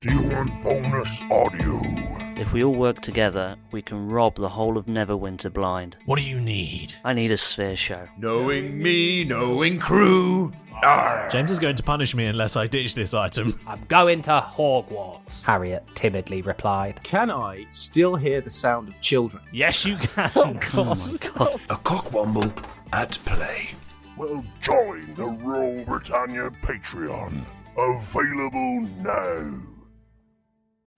Do you want bonus audio? If we all work together, we can rob the whole of Neverwinter blind. What do you need? I need a sphere show. Knowing me, knowing crew. Arr. James is going to punish me unless I ditch this item. I'm going to Hogwarts, Harriet timidly replied. Can I still hear the sound of children? Yes, you can. Oh my god. A cockwomble at play. Well, join the Royal Britannia Patreon. Available now.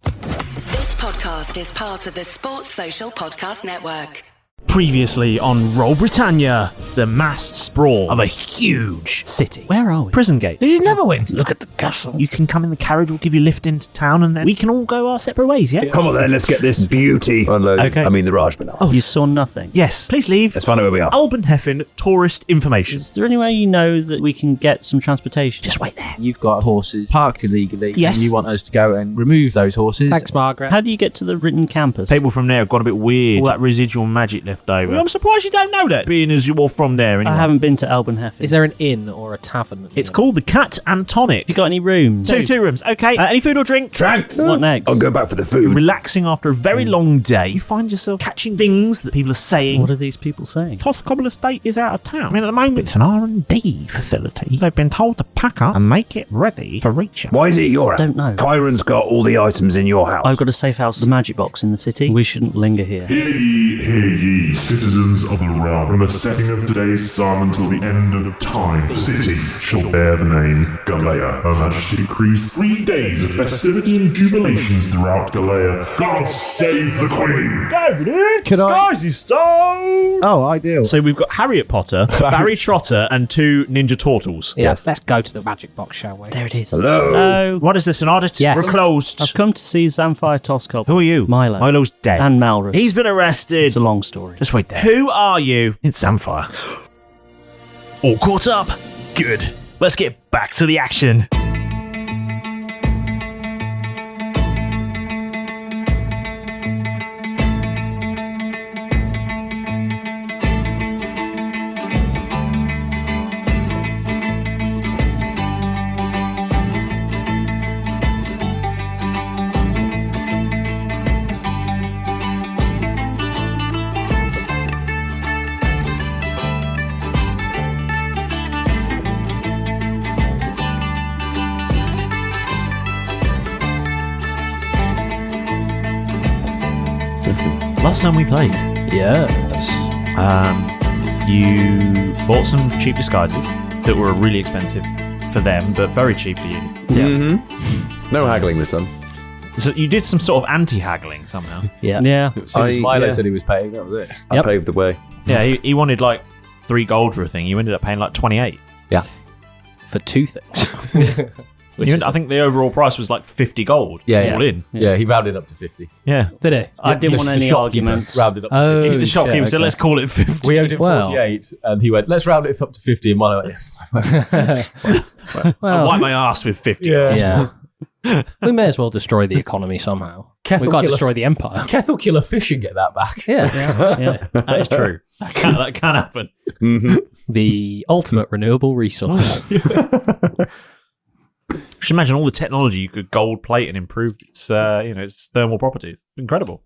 This podcast is part of the Sports Social Podcast Network. Previously on Royal Britannia, the massed sprawl of a huge city. Where are we? Prison gate. You never went to look at the castle. You can come in the carriage, we'll give you a lift into town, and then we can all go our separate ways, yeah? Come on then, let's get this beauty unloaded. Okay. I mean the Rajmanah. Oh, you saw nothing? Yes, please leave. Let's find out where we are. Albenheffen tourist information. Is there any way you know that we can get some transportation? Just wait there. You've got horses parked illegally. Yes. And you want us to go and remove those horses. Thanks, Margaret. How do you get to the written campus? People from there have got a bit weird. All that residual magic left over. I'm surprised you don't know that, being as you're from there anyway. I haven't been to Albenheffen. Is there an inn or a tavern? It's called the Cat and Tonic. You got any rooms? Two rooms. Okay. Any food or drink? Tranks. What next? I'll go back for the food. Relaxing after a very long day, you find yourself catching things that people are saying. What are these people saying? Toscobble Estate is out of town. I mean, at the moment, it's an R&D facility. They've been told to pack up and make it ready for reach. Why is it your house? Don't know. Kyron's got all the items in your house. I've got a safe house, the magic box in the city. We shouldn't linger here. Hear ye, citizens of the realm. From the setting of today's sun until the end of time, the city shall bear the name Galea. Her Majesty decrees 3 days of festivity and jubilations throughout Galea. God save the Queen! David, Can I- Skies is stone! Oh, ideal. So we've got Harriet Potter, Barry Trotter, and 2 Ninja Turtles. Yes. Let's go to the magic box, shall we? There it is. Hello. Hello. What is this, an audit? Yes. We're closed. I've come to see Zamfire Toscop. Who are you? Milo. Milo's dead. And Malrus. He's been arrested. It's a long story. Just wait there. Who are you? It's Samfire. All caught up? Good. Let's get back to the action. Last time we played, Yes. you bought some cheap disguises that were really expensive for them, but very cheap for you. No haggling this time. So you did some sort of anti-haggling somehow. Yeah. As soon as Milo yeah. said he was paying, that was it. I paved the way. Yeah, he wanted like 3 gold for a thing. You ended up paying like 28. For 2 things. I think the overall price was like 50 gold. Yeah, all in. Yeah, he rounded up to 50. Yeah. Did it? I didn't want any shopkeeper arguments. Rounded up to Oh, 50. The shopkeeper shit, said, okay. let's call it 50. We owed him Well. 48, and he went, let's round it up to 50, and Milo went, yes. I wipe my ass with 50. Yeah. We may as well destroy the economy somehow. We've got to destroy the empire. Keth will kill a fish and get that back. Yeah. Yeah. That is true. That can happen. The ultimate renewable resource. Just imagine all the technology you could gold plate and improve its, its thermal properties. Incredible.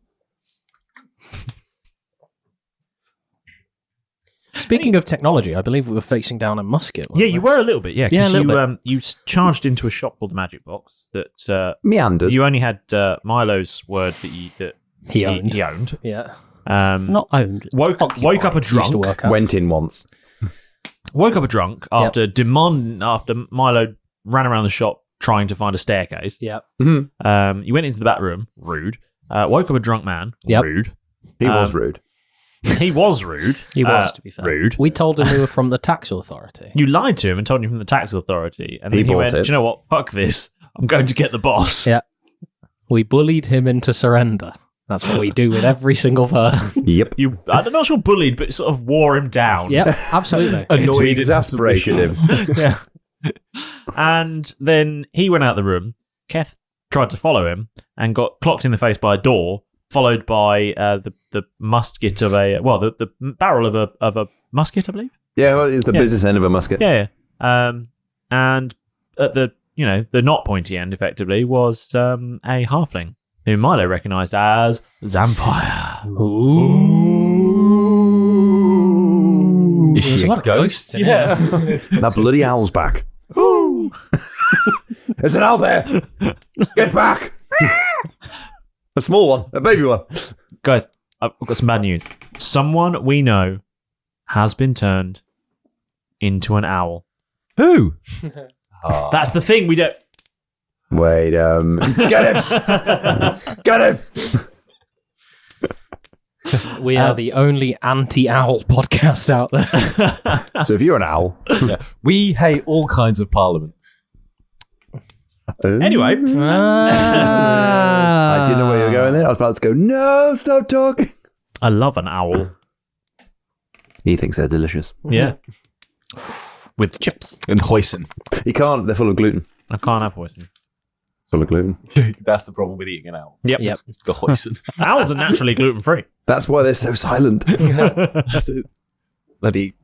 Speaking of technology, I believe we were facing down a musket. Yeah, you were a little bit. Yeah, Yeah, a because little you charged into a shop called the Magic Box that Meandered. you only had Milo's word that He owned. He owned. Yeah. Not owned. Woke up a Used to drunk. work out. Went in once. Woke up a drunk after Milo ran around the shop trying to find a staircase. Yep. You went into the back room. Rude. Woke up a drunk man. Yep. Rude. He was rude. He was rude. He was, to be fair. Rude. We told him we were from the tax authority. You lied to him and told him from the tax authority, and then He he bought went, it. "Do you know what? Fuck this. I'm going to get the boss." Yeah. We bullied him into surrender. That's what we do with every single person. Yep. I'm not sure bullied, but sort of wore him down. Yep, absolutely. We exasperated him. Yeah. And then he went out the room. Keth tried to follow him and got clocked in the face by a door, followed by the musket of the barrel of a musket, I believe. Yeah, well, it's the business end of a musket. Yeah. And at the the not pointy end, effectively, was a halfling who Milo recognised as Zamfire. Ooh. Is she a ghost? Yeah. That bloody owl's back. Ooh. There's an owl there. Get back. A small one, a baby one. Guys, I've got some bad news. Someone we know has been turned into an owl. Who? That's the thing. We don't. Wait, get him! Get him! We are the only anti-owl podcast out there. So if you're an owl, We hate all kinds of parliament. Anyway, I didn't know where you were going there. I was about to go, no, stop talking. I love an owl. He thinks they're delicious. Yeah. With chips. And hoisin. You can't, they're full of gluten. I can't have poison. Full of gluten. That's the problem with eating an owl. Yep. It's the hoisin. Owls are naturally gluten-free. That's why they're so silent. That's it. Bloody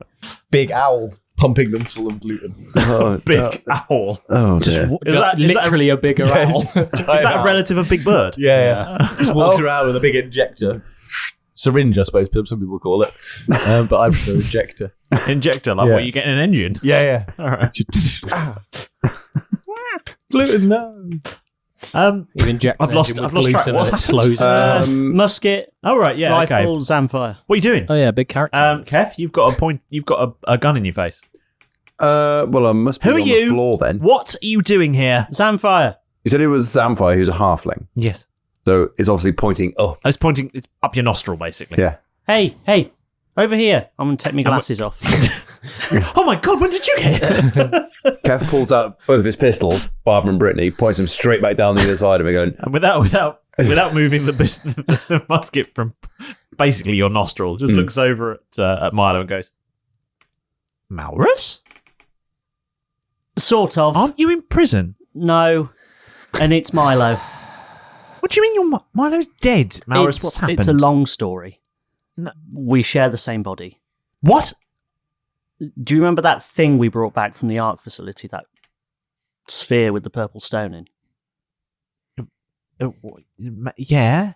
big owl pumping them full of gluten. Oh, Big owl. oh dear. Is that Literally a bigger owl. Is that a relative of Big Bird? Yeah. Just walks around with a big injector. Syringe, I suppose some people call it. But I prefer injector. Injector, like what you get in an engine. Yeah. All right. Gluten, no. You inject I've an lost- engine I've with lost track. gluten What's and it happened? slows it down. Musket, Oh, right, yeah, okay. rifle, Zamfire. What are you doing? Oh yeah, big character. Kev, you've got a point. You've got a gun in your face. Well, I must be Who are on you? the floor then. What are you doing here? Zamfire. You said it was Zamfire, who's a halfling. Yes. So it's obviously pointing up. I was pointing. It's up your nostril, basically. Yeah. Hey, over here. I'm going to take my glasses off. Oh my god! When did you get here? Kev pulls out both of his pistols, Barbara and Brittany, points them straight back down the other side of me, going, And without moving the musket from basically your nostril, just looks over at Milo and goes, "Malrus? Sort of. Aren't you in prison? No. And it's Milo. What do you mean Milo's dead? Malrus, what's happened? It's a long story. No. We share the same body. What? Do you remember that thing we brought back from the art facility? That sphere with the purple stone in? Yeah.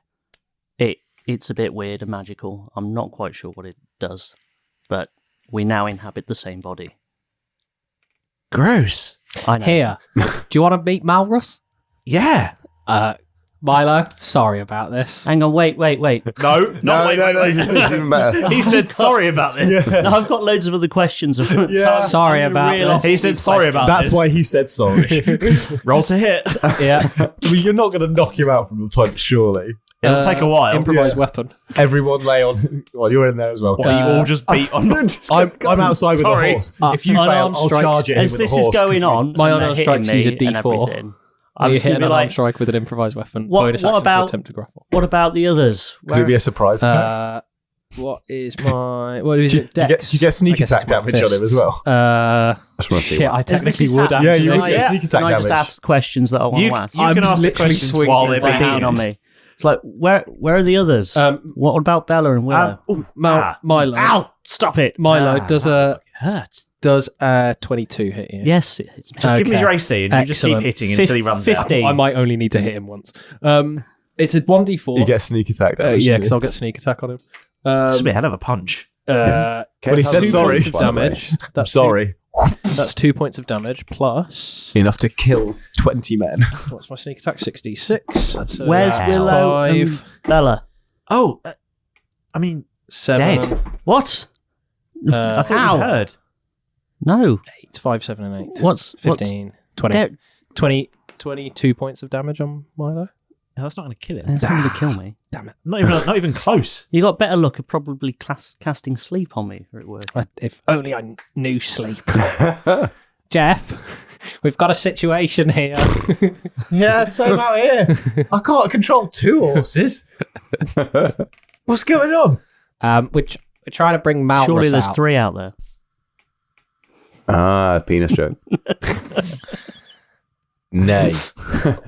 It's a bit weird and magical. I'm not quite sure what it does. But we now inhabit the same body. Gross. I know. Here, do you want to meet Malrus? Yeah. Milo, sorry about this. Hang on, wait. No, wait. it's even better. He said sorry about this. No, I've got loads of other questions. Sorry about this. He said sorry about That's this. why he said sorry. Roll to hit. Yeah. I mean, you're not going to knock him out from a punch, surely. It'll take a while. Improvised weapon. Everyone lay on. Well, you're in there as well. What, you all just beat on. I'm outside with Sorry. a horse. If you fail, unarmed I'll strikes. charge at him As with this a is horse. going on, My and they're unarmed hitting strikes use a me and D4. everything, I'm You just hit going an to be unarmed like, strike with an improvised weapon. What- Bonus what action about- to attempt to grapple. what about the others? Could it be a surprise attack? What is it? Do you get sneak I guess attack it's my damage on him as fists. well? I just want to see Shit, what. I As this technically is would happening- actually. Yeah, you would get Yeah. sneak attack Can I just damage. ask questions that I want You to ask? can I'm ask the literally questions swinging while as they're they being down on hit. me. It's like, where are the others? What about Bella and Willow? Milo. Ow! Stop it! Milo does a Hurt. 22 hit you. Yes, it's Just give me your AC and you just keep Excellent. hitting until he runs out. 15. I might only need to hit him once. It's a 1d4. You get sneak attack damage. yeah, because I'll get sneak attack on him. This would be a hell of a punch. Well, he said 2 sorry. points of damage. I'm That's sorry. That's 2 points of damage plus. Enough to kill 20 men. What's my sneak attack? 66. Where's Willow and 5, Bella? Oh, I mean, 7, dead. What? I thought How? you heard. No. 8, 5, 7, and 8. What's 15, 20, They're- 20, 22 points of damage on Milo. No, that's not going to kill him. It's not going to kill me. Not even close. You got better luck at probably casting sleep on me, if it were. If only I knew sleep. Jeff, we've got a situation here. Yeah, same out here. I can't control 2 horses. What's going on? We're trying to bring Malrus Surely there's out. 3 out there. Penis joke. Nay.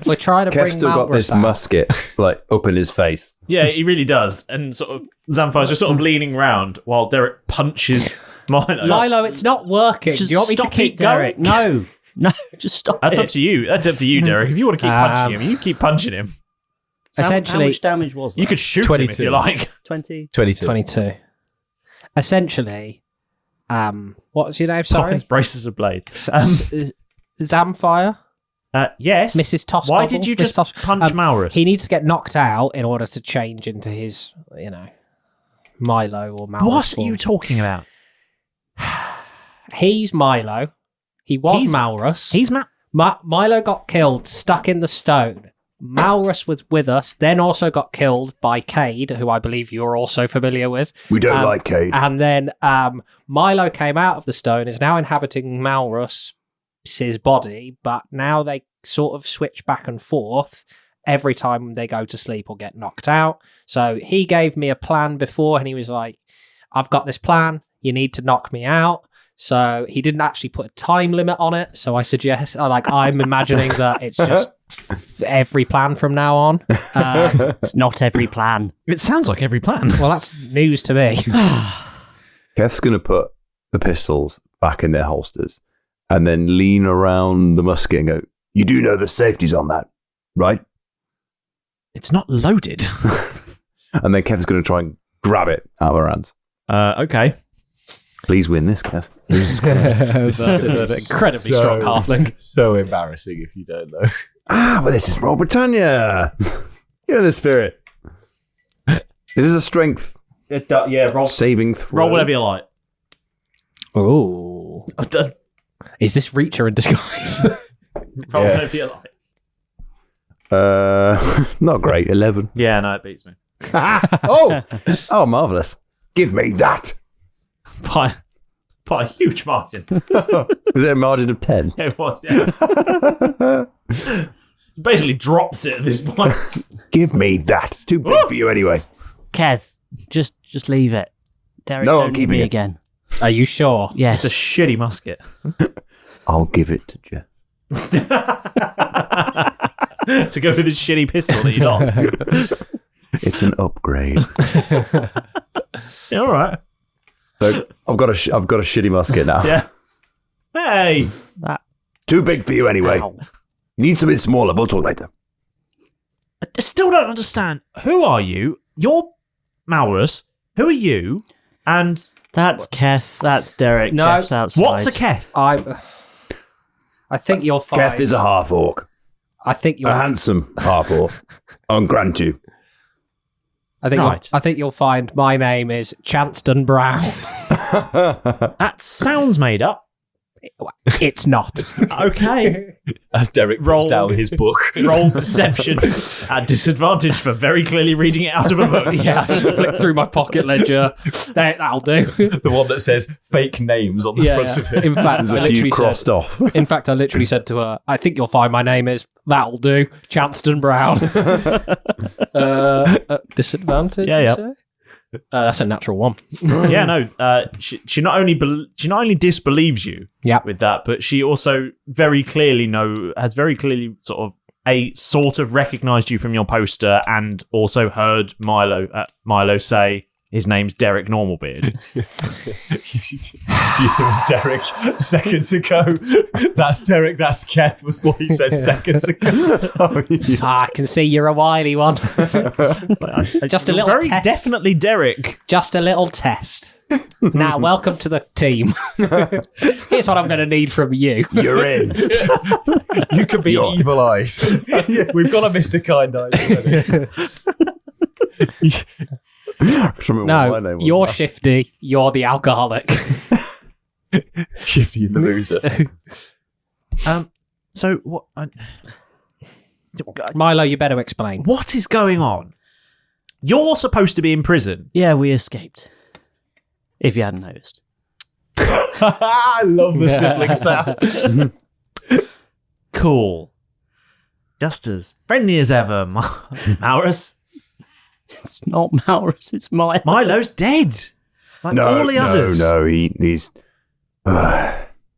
We're trying to Kev's bring still got Malrus this out. musket like up in his face. Yeah, he really does. And sort of Zamfire's just sort of leaning round while Derek punches Milo. Milo, it's not working. Just Do you want me to stop keep it, Derek. going? No. No, just stop That's it. up to you. That's up to you, Derek. If you want to keep punching him, you keep punching him. So Essentially, how much damage was that? You could shoot him if 22. you like. 20? 22. Essentially, what's your name? Sorry, Poppins braces a blade. Zamfire. Yes. Mrs. Toskoggle. Why did you just punch Maurus? He needs to get knocked out in order to change into his, Milo or Maurus. What are form. you talking about? He's Milo. He was He's- Maurus. He's Milo got killed, stuck in the stone. Maurus was with us, then also got killed by Cade, who I believe you're also familiar with. We don't like Cade. And then Milo came out of the stone, is now inhabiting Maurus's body, but now they sort of switch back and forth every time they go to sleep or get knocked out. So he gave me a plan before, and he was like, I've got this plan, you need to knock me out. So he didn't actually put a time limit on it. So I suggest, I'm imagining that it's just every plan from now on. It's not every plan. It sounds like every plan. Well, that's news to me. Keth's going to put the pistols back in their holsters and then lean around the musket and go, you do know the safety's on that, right? It's not loaded. And then Keth's going to try and grab it out of her hands. Okay. Please win this, Keth. That's an incredibly strong halfling. So embarrassing if you don't know. But this is Royal Britannia. You know the spirit. This is a strength Yeah, roll saving throw. whatever you like. Oh. Is this Reacher in disguise? Roll whatever you like. Not great. 11. Yeah, no, it beats me. Oh, marvellous. Give me that. By a huge margin. Was it a margin of 10? It was, yeah. Basically drops it at this point. Give me that. It's too big for you anyway. Kev, just leave it. Derek, No, don't I'm need keeping me it. again. Are you sure? Yes. It's a shitty musket. I'll give it to Jeff. To go with his shitty pistol that you lost. It's an upgrade. Yeah, all right. So I've got a shitty musket now. Yeah. Hey. Too big for you anyway. Ow. You need something smaller. We'll talk later. I still don't understand. Who are you? You're Maurus. Who are you? And That's Kev. That's Derek. No. Kev's outside. what's a Keth? I think you'll find. Keth is a half orc. I think you'll. A handsome half orc. I'll grant you. I think you'll find my name is Chanston Brown. That sounds made up. It's not. Okay. As Derek rolls down his book. Roll deception at disadvantage for very clearly reading it out of a book. Yeah, I just flick through my pocket ledger. That'll do. The one that says fake names on the front of it. In fact, There's I a few literally crossed said. off. In fact, I literally said to her, "I think you'll find my name is that'll do, Chanston Brown." Disadvantage. Yeah, yeah. you say? That's a natural one. Yeah, no. She not only disbelieves you Yeah. with that, but she also has very clearly sort of recognised you from your poster, and also heard Milo say his name's Derek Normalbeard. You said it was Derek seconds ago. That's Derek, that's Kev, was what he said seconds ago. I can see you're a wily one. Just a little Very test. definitely Derek. Just a little test. Now, welcome to the team. Here's what I'm going to need from you. You're in. You could be Evil Eyes. We've got a Mr. Kind Eyes already. No, you're Shifty. You're the alcoholic. Shifty and the loser. So what? Milo, you better explain. What is going on? You're supposed to be in prison. Yeah, we escaped. If you hadn't noticed. I love the sibling sounds. Cool. Just as friendly as ever, Maurus. It's not Maurus, it's Milo. Milo's dead. Like all the others. No, he's...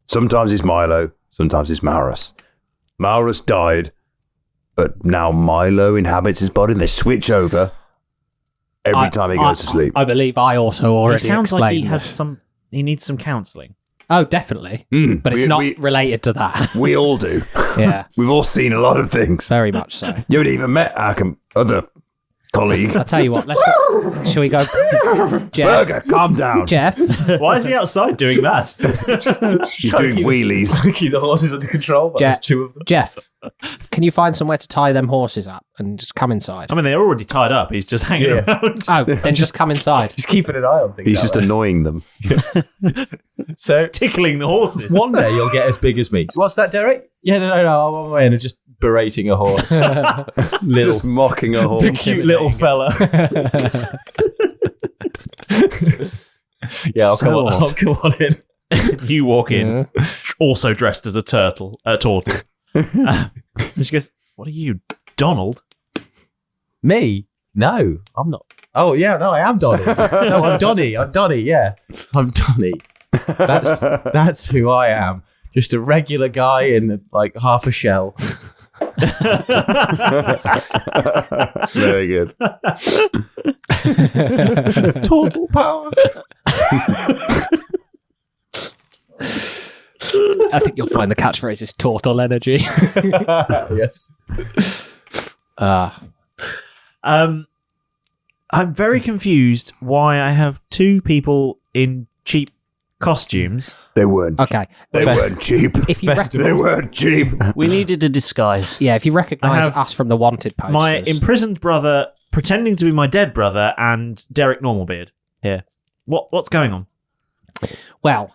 sometimes he's Milo, sometimes he's Maurus. Maurus died, but now Milo inhabits his body and they switch over every time he goes to sleep. I believe I also already It sounds like he explained has this. he needs some counselling. Oh, definitely. But it's not related to that. We all do. Yeah. We've all seen a lot of things. Very much so. You haven't even met our other colleague. I'll tell you what, let's go. Shall we go? Jeff. Burger, calm down. Jeff. Why is he outside doing that? He's doing wheelies. Keep the horses under control, but there's two of them. Jeff, can you find somewhere to tie them horses up and just come inside? I mean, they're already tied up. He's just hanging around. Oh, then just come inside. Just keeping an eye on things. He's just annoying them. So He's tickling the horses. one day you'll get as big as me. So what's that, Derek? Yeah, no. I'm on my way and just berating a horse. Just mocking a horse. The cute little fella. Yeah, I'll come on in. You walk in, also dressed as a turtle. And she goes, "What are you, Donald?" Me? No, I'm not. Oh, yeah, no, I am Donald. No, I'm Donny. Yeah. I'm Donny. That's who I am. Just a regular guy in like half a shell. Very good. Total power. I think you'll find the catchphrase is total energy. Yes. I'm very confused why I have two people in cheap costumes. They weren't. Okay. They weren't cheap. If you They weren't cheap. We needed a disguise. yeah, if you I recognise have us from the wanted posters. My imprisoned brother pretending to be my dead brother and Derek Normalbeard here. What's going on? Well,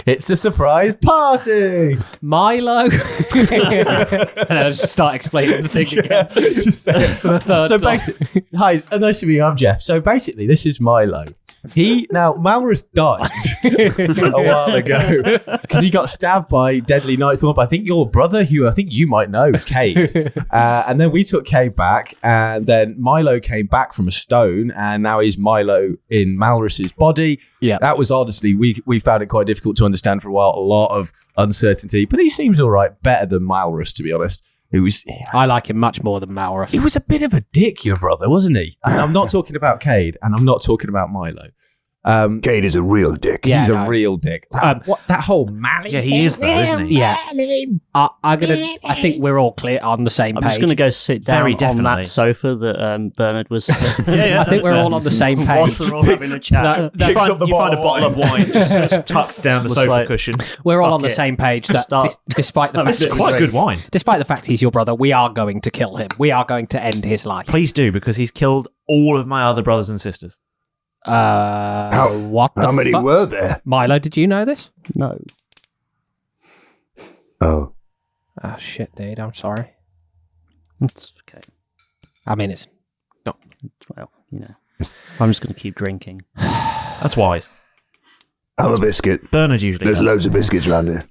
It's a surprise party. Milo. And I'll just start explaining the thing again. Just say it. For the third So time. basically, hi, nice to meet you. I'm Jeff. So basically, this is Milo. Malrus died a while ago because he got stabbed by Deadly Nightthorn. But I think your brother, who I think you might know, Cade. And then we took Cade back, and then Milo came back from a stone, and now he's Milo in Malrus's body. Yeah. That was honestly, we found it quite difficult to understand for a while. A lot of uncertainty, but he seems all right, better than Malrus, to be honest. I like him much more than Malrus. He was a bit of a dick, your brother, wasn't he? And I'm not talking about Cade, and I'm not talking about Milo. Cade is a real dick. Yeah, He's no. a real dick. That whole Mally. Yeah, he is though, isn't he? Yeah. I think we're all clear on the same I'm page. just going to go sit down Very on definitely. that sofa that Bernard was. I think we're all on the same Whilst page. they're all having a chat. You find a bottle of wine just tucked down the Looks sofa like- cushion. We're all on Fuck the it. same page that Start. despite the fact This is that quite good wine. despite the fact he's your brother, we are going to kill him. We are going to end his life. Please do, because he's killed all of my other brothers and sisters. What the How many fuck? were there? Milo, did you know this? No. Oh. Oh shit, dude. I'm sorry. It's okay. I mean, it's Well, I'm just going to keep drinking. That's wise. Have a biscuit. Bernard usually There's does. loads of biscuits around here.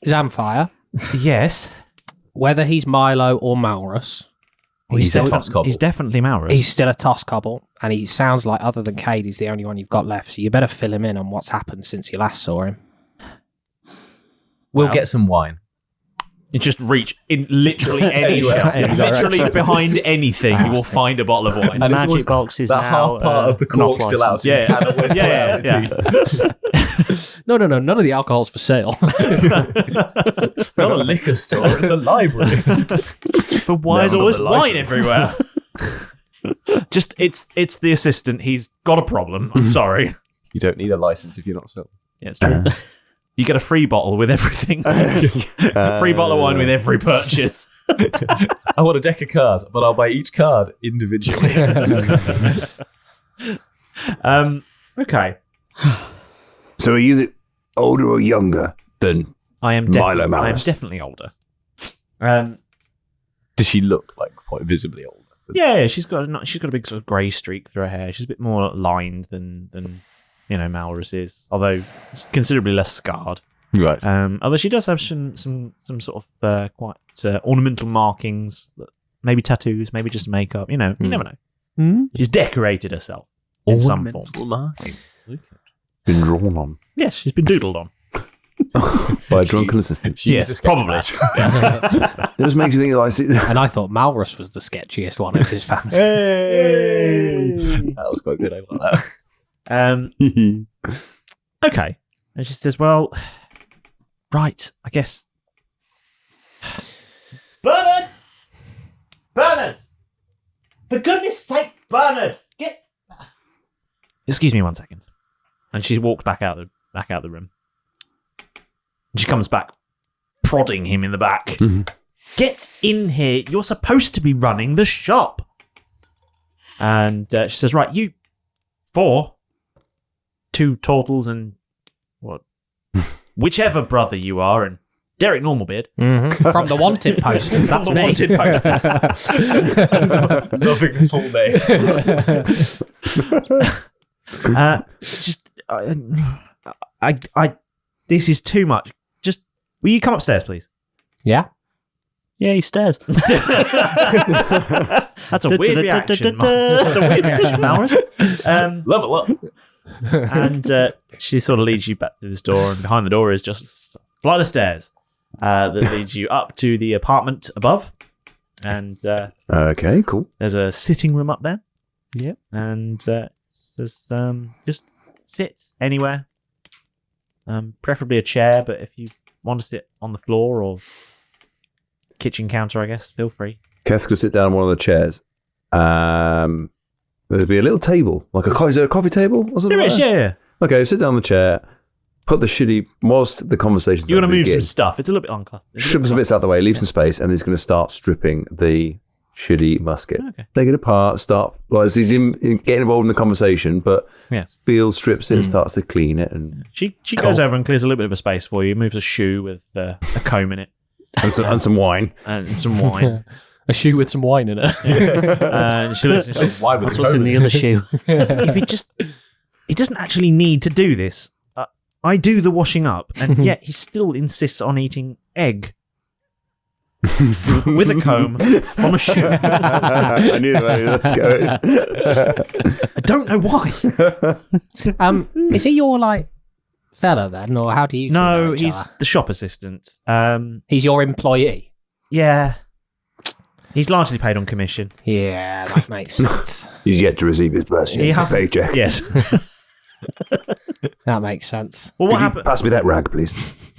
Zamfire. Yes. Whether he's Milo or Malrus, He's a toss cobble. He's definitely Malrus. he's still a toss cobble, and he sounds like, other than Cade, he's the only one you've got left. So you better fill him in on what's happened since you last saw him. We'll get some wine. You just reach in literally any Anywhere. shelf. Any Literally direction. behind anything, you will find a bottle of wine. And it's Magic always box is that now half part of the cork not still out. licensed. So you Yeah. can always Yeah, pull out the teeth. No, none of the alcohol's for sale. It's not a liquor store. It's a library. But why is Never always got the wine license. everywhere? Just it's the assistant. He's got a problem. I'm sorry. You don't need a license if you're not selling. Yeah, it's true. You get a free bottle with everything. Free bottle of wine with every purchase. I want a deck of cards, but I'll buy each card individually. Okay. So are you the older or younger than I am Milo definitely I am Malrus? definitely older. Does she look like quite visibly older? Yeah, she's got a big sort of grey streak through her hair. She's a bit more lined than Malrus is, although it's considerably less scarred. Right. Although she does have some sort of quite ornamental markings, maybe tattoos, maybe just makeup. You never know. She's decorated herself in some form. been drawn on Yes, she's been doodled on. by a drunken assistant? Yes, probably. It just makes you think like And I thought Malrus was the sketchiest one of his family. That was quite good. I like that. Okay. And she says, well, right, I guess. Bernard! Bernard! For goodness sake, Bernard! Get... Excuse me 1 second. And she walks back out the room. And she comes back, prodding him in the back. Get in here. You're supposed to be running the shop. And she says, right, you 4, 2 turtles and what? Whichever brother you are, and Derek Normalbeard. Mm-hmm. From the wanted posters. That's the me. wanted posters. Loving the full name. Just, this is too much. Just, will you come upstairs, please? Yeah. Yeah, he stares. That's a weird reaction. That's a weird reaction, Malrus. Level up. And she sort of leads you back to this door, and behind the door is just a flight of stairs that leads you up to the apartment above. And Okay, cool. there's a sitting room up there. Yep. And there's just sit anywhere. Preferably a chair, but if you want to sit on the floor or kitchen counter, I guess, feel free. Keth could sit down on one of the chairs. There'd be a little table, is there a coffee table or something? There like is, that? yeah. Okay, sit down on the chair. Put the shitty whilst the conversation. You want to move some stuff. It's a little bit unclassed. Strip some bits out of the way, leave some space, and he's going to start stripping the shitty musket. Okay. Take it apart, start. Well, as he's getting involved in the conversation, but Yeah. Field strips it, starts to clean it, and She goes over and clears a little bit of a space for you, moves a shoe with a comb in it some wine. and some wine. A shoe with some wine in it. And she looks and she says, That's what's in the other shoe. if he doesn't actually need to do this. I do the washing up, and yet he still insists on eating egg with a comb from a shoe. I knew that's going. I don't know why. Is he your fella then, or how do you? No, know each he's other? the shop assistant. He's your employee. Yeah, he's largely paid on commission. Yeah, that makes sense. He's yet to receive his first He has paycheck. Yes. That makes sense. Well, Could you pass me that rag, please?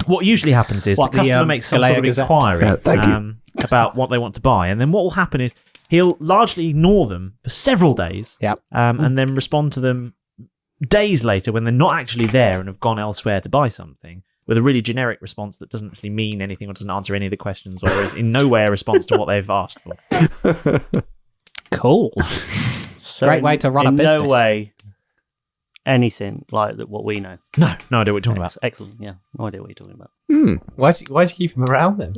What usually happens is What, the the, customer makes some Galea sort of Gazette? inquiry Thank you. about what they want to buy, and then what will happen is he'll largely ignore them for several days, Yep. and then respond to them days later when they're not actually there and have gone elsewhere to buy something, with a really generic response that doesn't actually mean anything or doesn't answer any of the questions or is in no way a response to what they've asked for. Cool. So Great way to run a in business. no way anything like that. What we know. No idea what you're talking about. Excellent. Yeah, no idea what you're talking about. Why'd you keep him around then?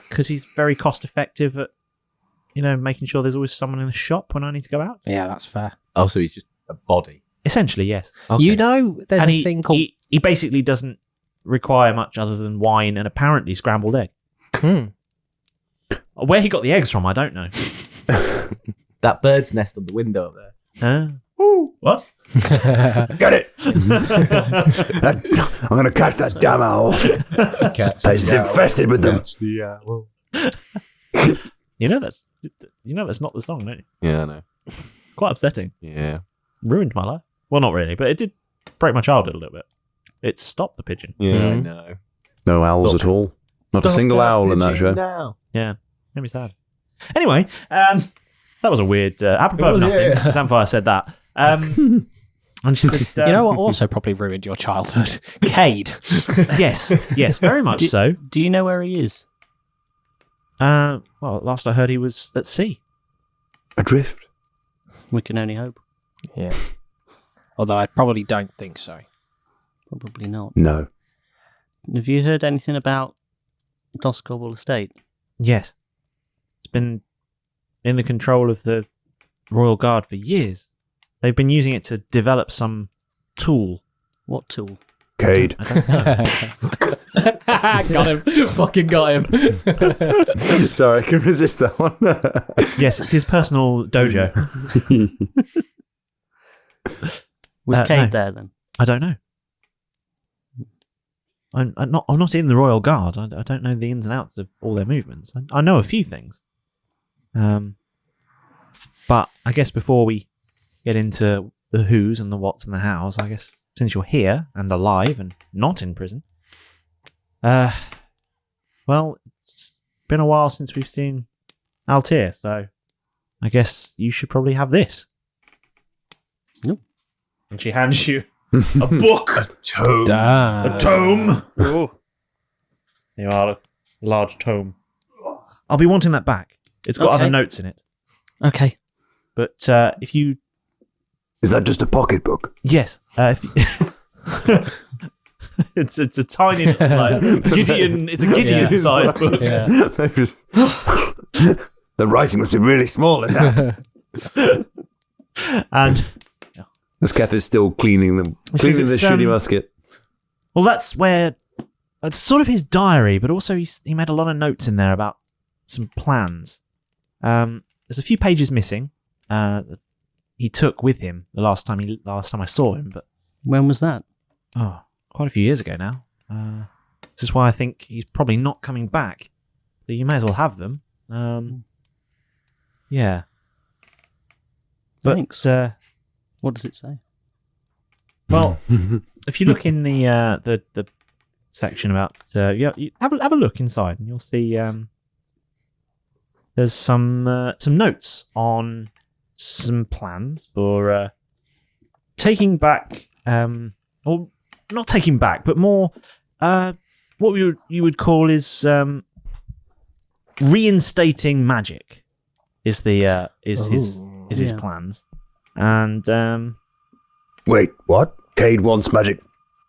Because he's very cost effective at, making sure there's always someone in the shop when I need to go out. Yeah, that's fair. Oh, so he's just a body. Essentially, yes. Okay. You know, there's And a thing called. he basically doesn't require much other than wine and apparently scrambled egg. Where he got the eggs from, I don't know. That bird's nest on the window up there. What? Get it! I'm going to catch that damn owl. It's infested with them. That's not the song, don't you? Yeah, I know. Quite upsetting. Yeah. Ruined my life. Well, not really, but it did break my childhood a little bit. It stopped the pigeon. Yeah, I know. No owls at all. Not a single owl in that show. Now. Yeah, made me sad. Anyway, that was a weird. Apropos of nothing, Samfire said that. And she said, You know what also probably ruined your childhood? Cade. Yes, very much so. Do you know where he is? Well, last I heard, he was at sea. Adrift. We can only hope. Yeah. Although I probably don't think so. Probably not. No. Have you heard anything about Doscobble Estate? Yes, it's been in the control of the Royal Guard for years. They've been using it to develop some tool. What tool? Cade. I don't know. Got him. Fucking got him. Sorry, I can resist that one. Yes, it's his personal dojo. Was Cade no. there then? I don't know. I'm not in the Royal Guard. I don't know the ins and outs of all their movements. I know a few things. But I guess before we get into the who's and the what's and the how's, I guess since you're here and alive and not in prison, well, it's been a while since we've seen Altair, so I guess you should probably have this. Nope. And she hands you a book. A tome. Oh. You are a large tome. I'll be wanting that back. It's got other notes in it. Okay. But if you... Is that just a pocketbook? Yes. If you... it's a tiny, like, Gideon. It's a Gideon-sized book. Yeah. The writing must be really small in that. And This Kev is still cleaning the shitty musket. well, that's where it's sort of his diary, but also he made a lot of notes in there about some plans. There's a few pages missing. He took with him the last time I saw him, but When was that? quite a few years ago now. This is why I think he's probably not coming back. So you may as well have them. Yeah. But, Thanks. What does it say? well, if you look in the section about you have a look inside, and you'll see there's some notes on some plans for taking back, or not taking back, but more what you would call is reinstating magic is his plans. And Wait, what? Cade wants magic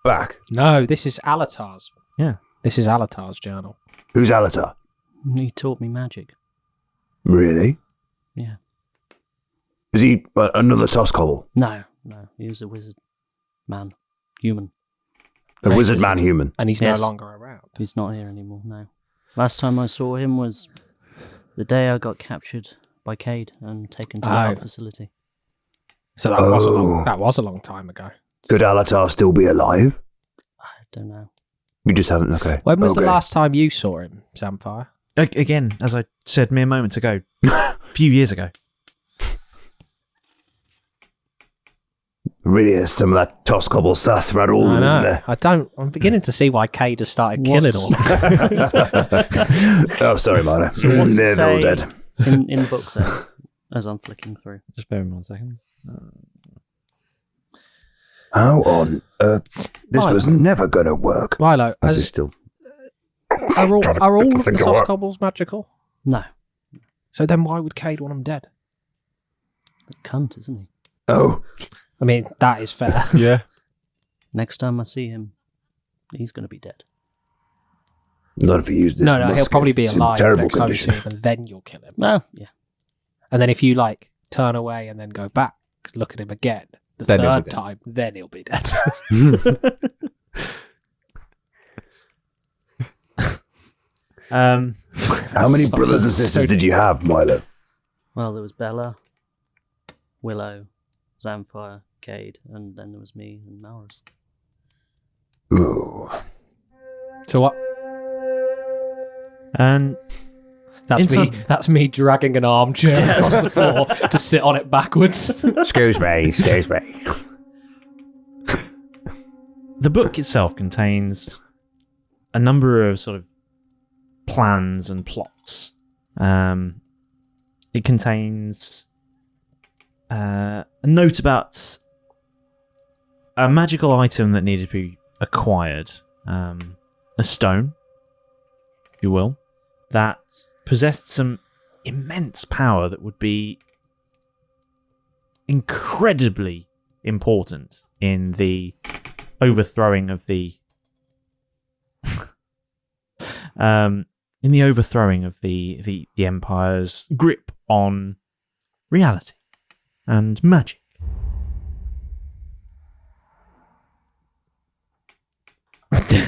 back. No, this is Alatar's. yeah, This is Alatar's journal. Who's Alatar? He taught me magic. Really? Yeah. Is he another Toscobble? No. He was a wizard. Man. Human. A Great wizard man human? And he's Yes. no longer around. He's not here anymore, no. Last time I saw him was the day I got captured by Cade and taken to the art facility. So that was a long time ago. Could Alatar still be alive? I don't know. You just haven't, okay. When was the Okay. last time you saw him, Samfire? again, as I said mere moments ago, a few years ago. Really is some of that Toscobble sass throughout all of them, isn't there? I'm beginning to see why Cade has started killing all. Oh, sorry, Marta. So what's it They're all say dead. in books then, as I'm flicking through? Just bear with me 1 second. How on earth? This was never going to work. Milo, As is still. are all of the think to work. Toscobbles magical? No. So then why would Cade want them dead? A cunt, isn't he? Oh, I mean, that is fair. Yeah. Next time I see him, he's going to be dead. not if he used this. No, he'll musket. probably be It's in alive terrible next time you condition. see him, and then you'll kill him. Well, yeah. And then if you turn away and then go back, look at him again, the Then he'll be third dead. time, then he'll be dead. How many brothers and sisters did you have, Milo? Well, there was Bella, Willow, Zamfire, Cade, and then there was me and Maurus. Ooh. So what? And That's me dragging an armchair across the floor to sit on it backwards. Excuse me. the book itself contains a number of sort of plans and plots. It contains a note about a magical item that needed to be acquired, a stone, if you will, that possessed some immense power that would be incredibly important in the overthrowing of the the Empire's grip on reality and magic.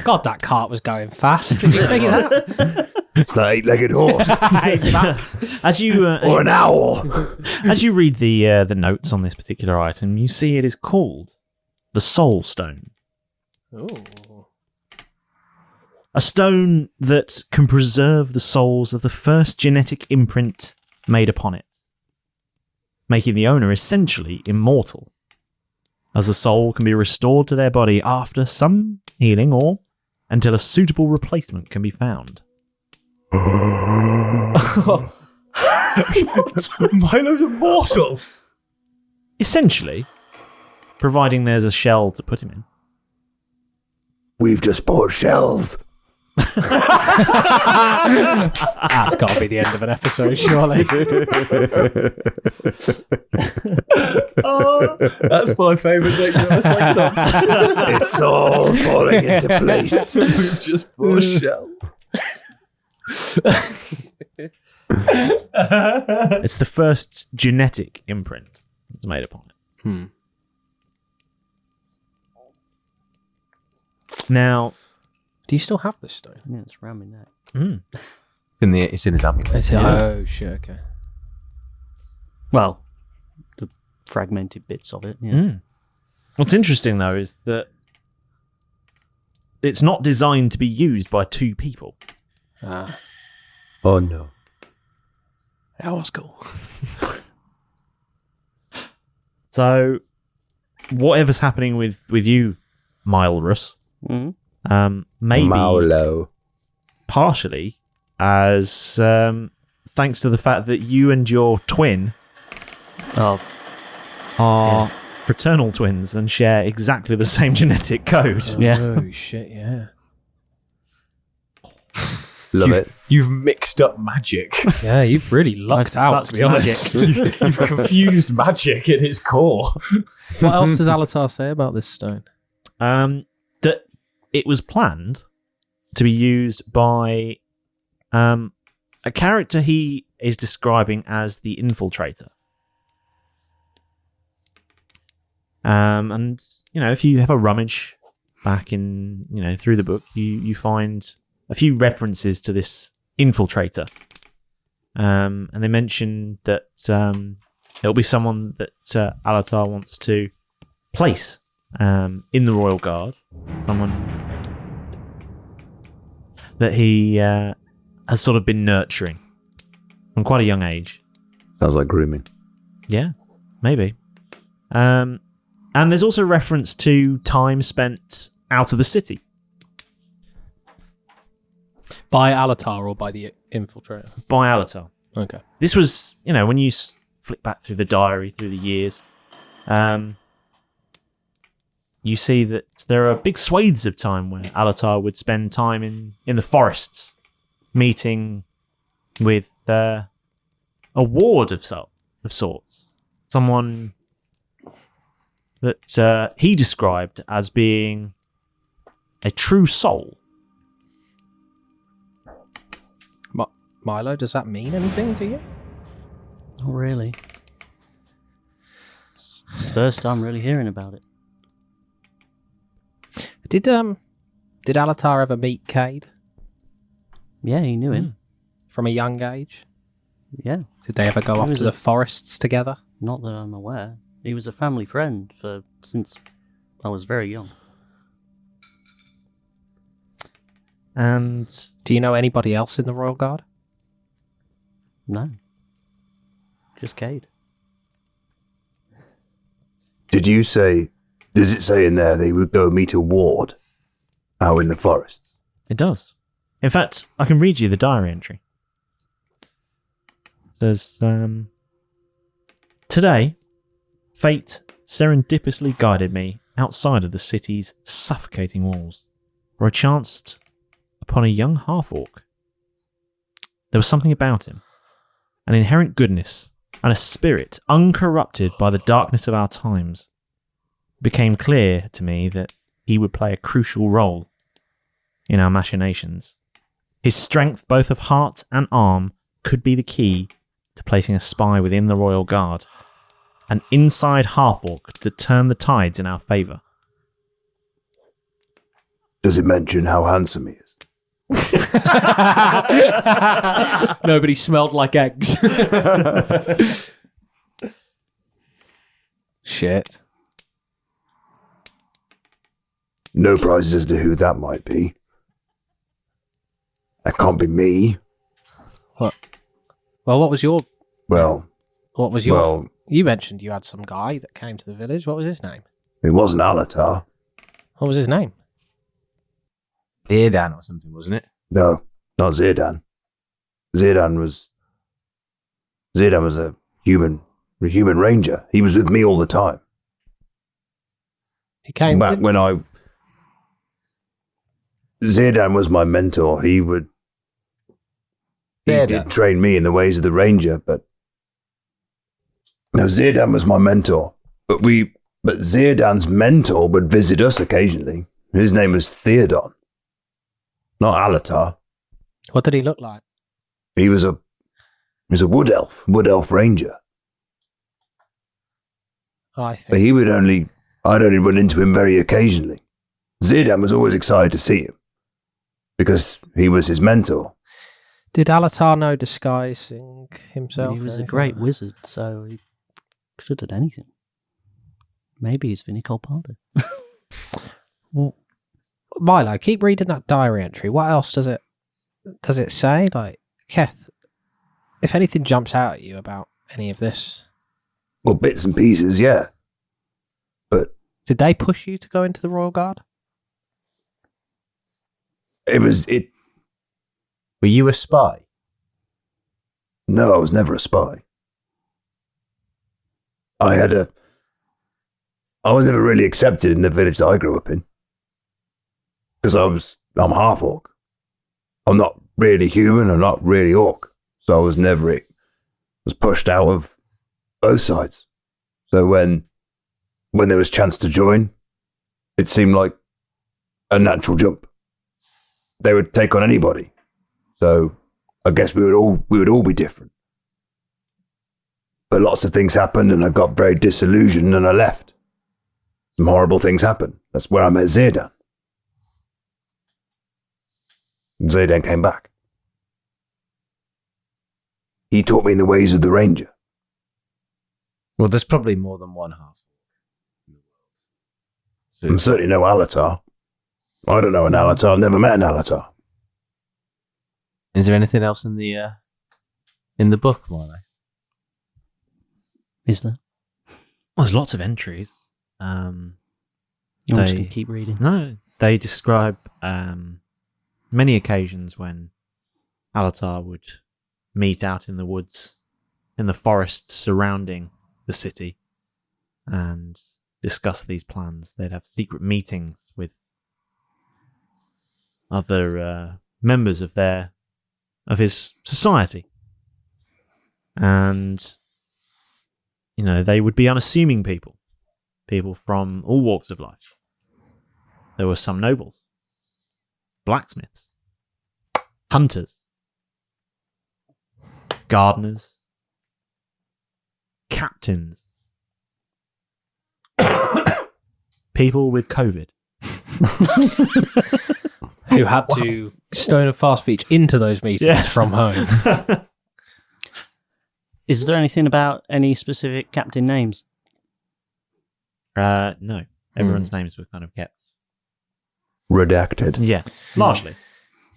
God, that cart was going fast. Did you see that? It's the 8-legged horse. As you or an owl. as you read the notes on this particular item, you see it is called the Soul Stone. Ooh. A stone that can preserve the souls of the first genetic imprint made upon it, making the owner essentially immortal. as the soul can be restored to their body after some healing or until a suitable replacement can be found. Milo's immortal. Essentially, providing there's a shell to put him in. We've just bought shells. That's got to be the end of an episode, surely. Oh, that's my favourite thing. It's all falling into place. We've just bought a shell. It's the first genetic imprint that's made upon it. Now, do you still have this stone? Yeah, it's around my neck. It's in his amulet. Oh, shit, okay. Well, the fragmented bits of it. Yeah. What's interesting though is that it's not designed to be used by two people. Oh no. That was cool. So, whatever's happening with you, Milrus, maybe Maulo. partially as thanks to the fact that you and your twin are fraternal twins and share exactly the same genetic code. Oh, shit, yeah. Love it. You've mixed up magic. Yeah, you've really lucked out, to be honest. You've confused magic at its core. What else does Alatar say about this stone? That it was planned to be used by a character he is describing as the Infiltrator. And, if you have a rummage back in, through the book, you find a few references to this Infiltrator. And they mention that it'll be someone that Alatar wants to place in the Royal Guard. Someone that he has sort of been nurturing from quite a young age. Sounds like grooming. Yeah, maybe. And there's also reference to time spent out of the city. By Alatar or by the Infiltrator? By Alatar. Okay. This was, when you flick back through the diary, through the years, you see that there are big swathes of time where Alatar would spend time in the forests, meeting with a ward of sorts. Someone that he described as being a true soul. Milo, does that mean anything to you? Not really. It's the first time really hearing about it. Did Alatar ever meet Cade? Yeah, he knew him. From a young age? Yeah. Did they ever go off to the forests together? Not that I'm aware. He was a family friend since I was very young. And do you know anybody else in the Royal Guard? No. Just Cade. Does it say in there they would go meet a ward out in the forest? It does. In fact, I can read you the diary entry. It says, today, fate serendipitously guided me outside of the city's suffocating walls, where I chanced upon a young half-orc. There was something about him, an inherent goodness, and a spirit uncorrupted by the darkness of our times. It became clear to me that he would play a crucial role in our machinations. His strength, both of heart and arm, could be the key to placing a spy within the Royal Guard, an inside half-orc to turn the tides in our favour. Does it mention how handsome he is? Nobody smelled like eggs. Shit. No prizes as to who that might be. That can't be me. What? Well, what was your... Well... What was your... You mentioned you had some guy that came to the village. What was his name? It wasn't Alatar. What was his name? Eardan or something, wasn't it? No, not Zirdan. Zirdan was a human ranger. He was with me all the time. He came Back when Zirdan was my mentor. He did train me in the ways of the ranger, but no, Zirdan was my mentor. But Zirdan's mentor would visit us occasionally. His name was Theodon, not Alatar. What did he look like? He was a wood elf ranger. I think. But I'd only run into him very occasionally. Zirdan was always excited to see him because he was his mentor. Did Alatar know disguising himself? He was or a anything great like that? wizard, so he could have done anything. Maybe he's Vinnie Colpardo. Well, Milo, keep reading that diary entry. What else does it say? Like, Keth, if anything jumps out at you about any of this, Well, bits and pieces, yeah. But did they push you to go into the Royal Guard? it. Were you a spy? No, I was never a spy. I was never really accepted in the village that I grew up in. Because I'm half orc. I'm not really human, I'm not really orc. So I was pushed out of both sides. So when there was chance to join, it seemed like a natural jump. They would take on anybody. So I guess we would all be different. But lots of things happened and I got very disillusioned and I left. Some horrible things happened. That's where I met Zirdan. Zirdan came back. He taught me the ways of the ranger. Well, there's probably more than one half. I'm certainly no Alatar. I don't know an Alatar. I've never met an Alatar. Is there anything else in the book, Milo? Is there? Well, there's lots of entries. I'm just going to keep reading. No, they describe many occasions when Alatar would meet out in the woods, in the forests surrounding the city, and discuss these plans. They'd have secret meetings with other members of his society, and they would be unassuming people from all walks of life. There were some nobles, blacksmiths, hunters, gardeners, captains, people with COVID. Who had to stone a fast speech into those meetings from home. Is there anything about any specific captain names? No. Everyone's names were kind of kept. Redacted. Yeah, largely.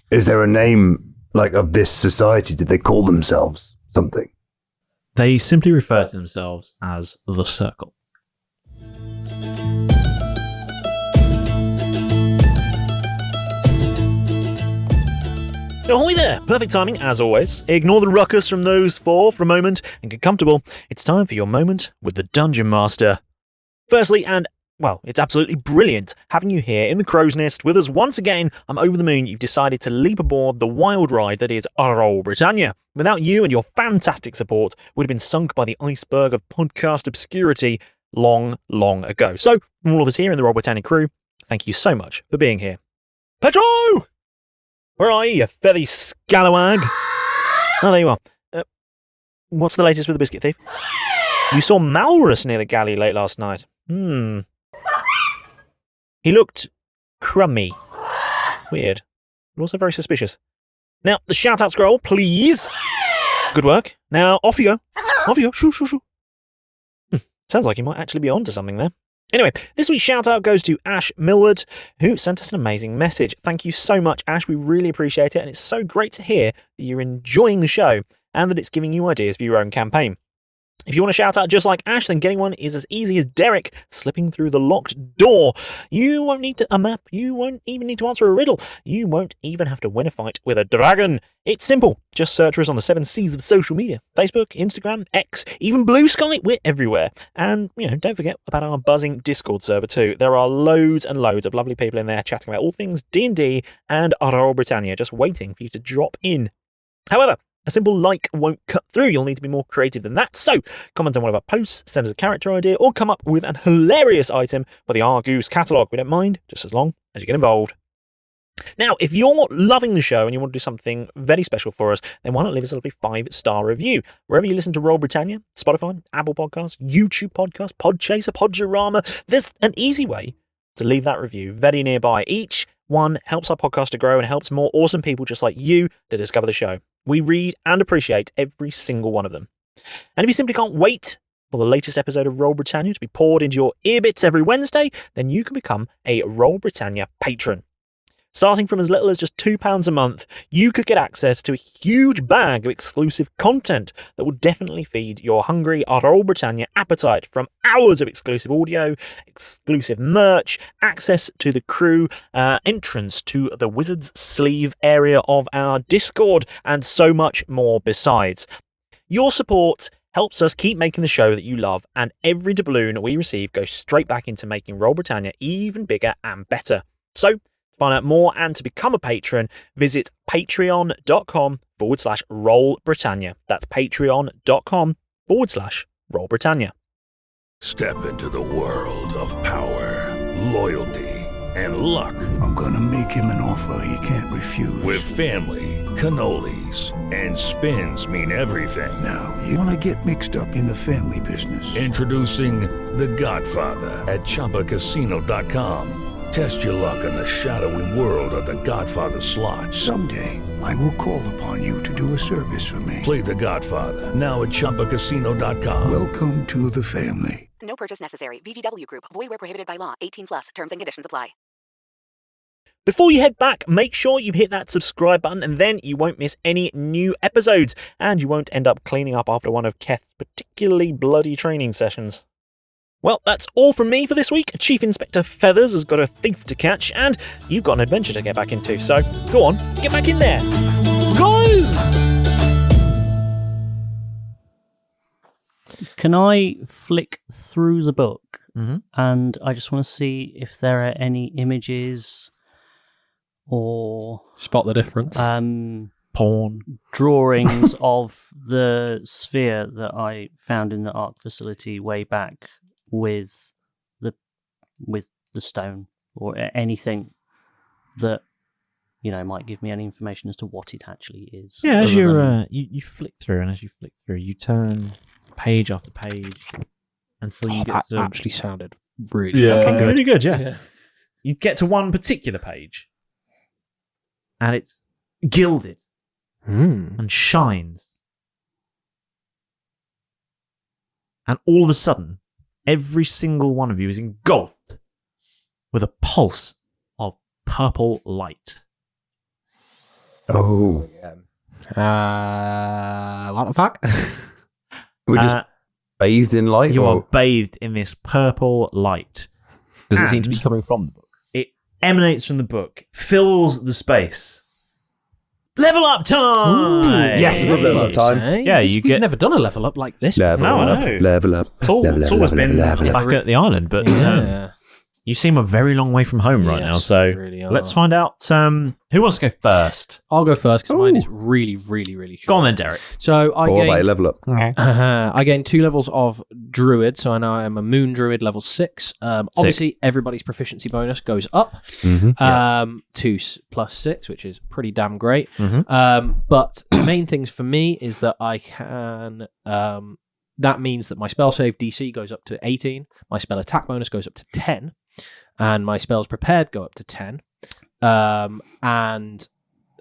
Is there a name, like, of this society? Did they call themselves something? They simply refer to themselves as the Circle. Ahoy there! Perfect timing, as always. Ignore the ruckus from those four for a moment and get comfortable. It's time for your moment with the Dungeon Master. Firstly, it's absolutely brilliant having you here in the Crow's Nest with us once again. I'm over the moon you've decided to leap aboard the wild ride that is Roll Britannia. Without you and your fantastic support, we'd have been sunk by the iceberg of podcast obscurity long, long ago. So, from all of us here in the Roll Britannia crew, thank you so much for being here. Petro! Where are you feathy scalawag? Oh, there you are. What's the latest with the biscuit thief? You saw Malrus near the galley late last night. He looked crummy. Weird, but also very suspicious. Now, the shout-out scroll, please. Good work. Now, off you go. Off you go. Shoo, shoo, shoo. Sounds like you might actually be onto something there. Anyway, this week's shout-out goes to Ash Millward, who sent us an amazing message. Thank you so much, Ash. We really appreciate it, and it's so great to hear that you're enjoying the show and that it's giving you ideas for your own campaign. If you want to shout out just like Ash, then getting one is as easy as Derek slipping through the locked door. You won't need a map. You won't even need to answer a riddle. You won't even have to win a fight with a dragon. It's simple. Just search for us on the 7 C's of social media. Facebook, Instagram, X, even Blue Sky. We're everywhere. And, don't forget about our buzzing Discord server too. There are loads and loads of lovely people in there chatting about all things D&D and Royal Britannia, just waiting for you to drop in. However, a simple like won't cut through. You'll need to be more creative than that. So, comment on one of our posts, send us a character idea, or come up with an hilarious item for the Argoose catalogue. We don't mind, just as long as you get involved. Now, if you're loving the show and you want to do something very special for us, then why not leave us a lovely 5-star review? Wherever you listen to Royal Britannia, Spotify, Apple Podcasts, YouTube Podcasts, Podchaser, Podurama, there's an easy way to leave that review very nearby. Each one helps our podcast to grow and helps more awesome people just like you to discover the show. We read and appreciate every single one of them. And if you simply can't wait for the latest episode of Royal Britannia to be poured into your earbits every Wednesday, then you can become a Royal Britannia patron. Starting from as little as just £2 a month, you could get access to a huge bag of exclusive content that will definitely feed your hungry Royal Britannia appetite, from hours of exclusive audio, exclusive merch, access to the crew, entrance to the Wizard's Sleeve area of our Discord, and so much more besides. Your support helps us keep making the show that you love, and every doubloon we receive goes straight back into making Royal Britannia even bigger and better. So, to find out more and to become a patron, visit patreon.com/Roll Britannia. That's patreon.com/Roll Britannia. Step into the world of power, loyalty, and luck. I'm gonna make him an offer he can't refuse. With family, cannolis, and spins mean everything. Now, you wanna get mixed up in the family business. Introducing The Godfather at ChumbaCasino.com. Test your luck in the shadowy world of The Godfather slot. Someday, I will call upon you to do a service for me. Play The Godfather, now at ChumbaCasino.com. Welcome to the family. No purchase necessary. VGW Group. Void where prohibited by law. 18+. Terms and conditions apply. Before you head back, make sure you hit that subscribe button, and then you won't miss any new episodes, and you won't end up cleaning up after one of Keth's particularly bloody training sessions. Well, that's all from me for this week. Chief Inspector Feathers has got a thief to catch, and you've got an adventure to get back into. So, go on, get back in there. Go! Can I flick through the book? Mhm. And I just want to see if there are any images or Spot the difference. Porn. drawings of the sphere that I found in the Ark facility way back with the stone, or anything that might give me any information as to what it actually is. Yeah, as other you than- you flick through, and as you flick through, you turn page after page until you get That to actually sounded really Yeah. fucking good. really good. Yeah. You get to one particular page, and it's gilded and shines, and all of a sudden, every single one of you is engulfed with a pulse of purple light. Oh. What the fuck? We're just bathed in light? You are or bathed in this purple light. Does it seem to be And coming from the book? It emanates from the book, fills the space. Level up time! Yes, it's level up time. Yeah, We've get- never done a level up like this. Level No, I up, know. level up. It's always been back at the island, but Yeah. you seem a very long way from home right now, Yes, so you really are. let's find out who wants to go first. I'll go first because mine is really, really, really short. Go on then, Derek. So I Or about gained, level up. I gained 2 levels of Druid, so I now am a Moon Druid level 6. Obviously, everybody's proficiency bonus goes up to +6, which is pretty damn great. But the main things for me is that I can. That means that my spell save DC goes up to 18, my spell attack bonus goes up to 10, and my spells prepared go up to 10. And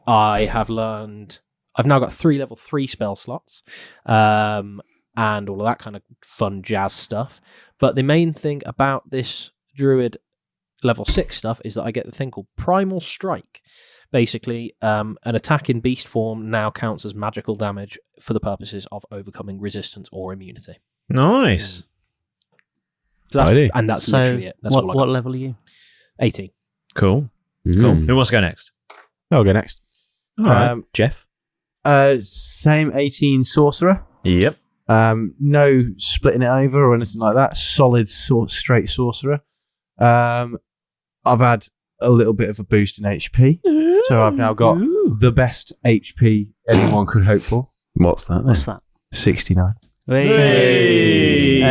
I have learned. I've now got 3 level 3 spell slots, and all of that kind of fun jazz stuff. But the main thing about this Druid level 6 stuff is that I get the thing called Primal Strike. Basically, an attack in beast form now counts as magical damage for the purposes of overcoming resistance or immunity. Nice. So that's, Righty. and that's So literally it. That's all I what got. level are you? 18. Cool. Cool. Who wants to go next? I'll go next. All right. Jeff. Same 18 sorcerer. Yep. No splitting it over or anything like that. Solid, straight sorcerer. I've had a little bit of a boost in HP, so I've now got the best HP anyone could hope for. What's that? What's that? 69. Hey.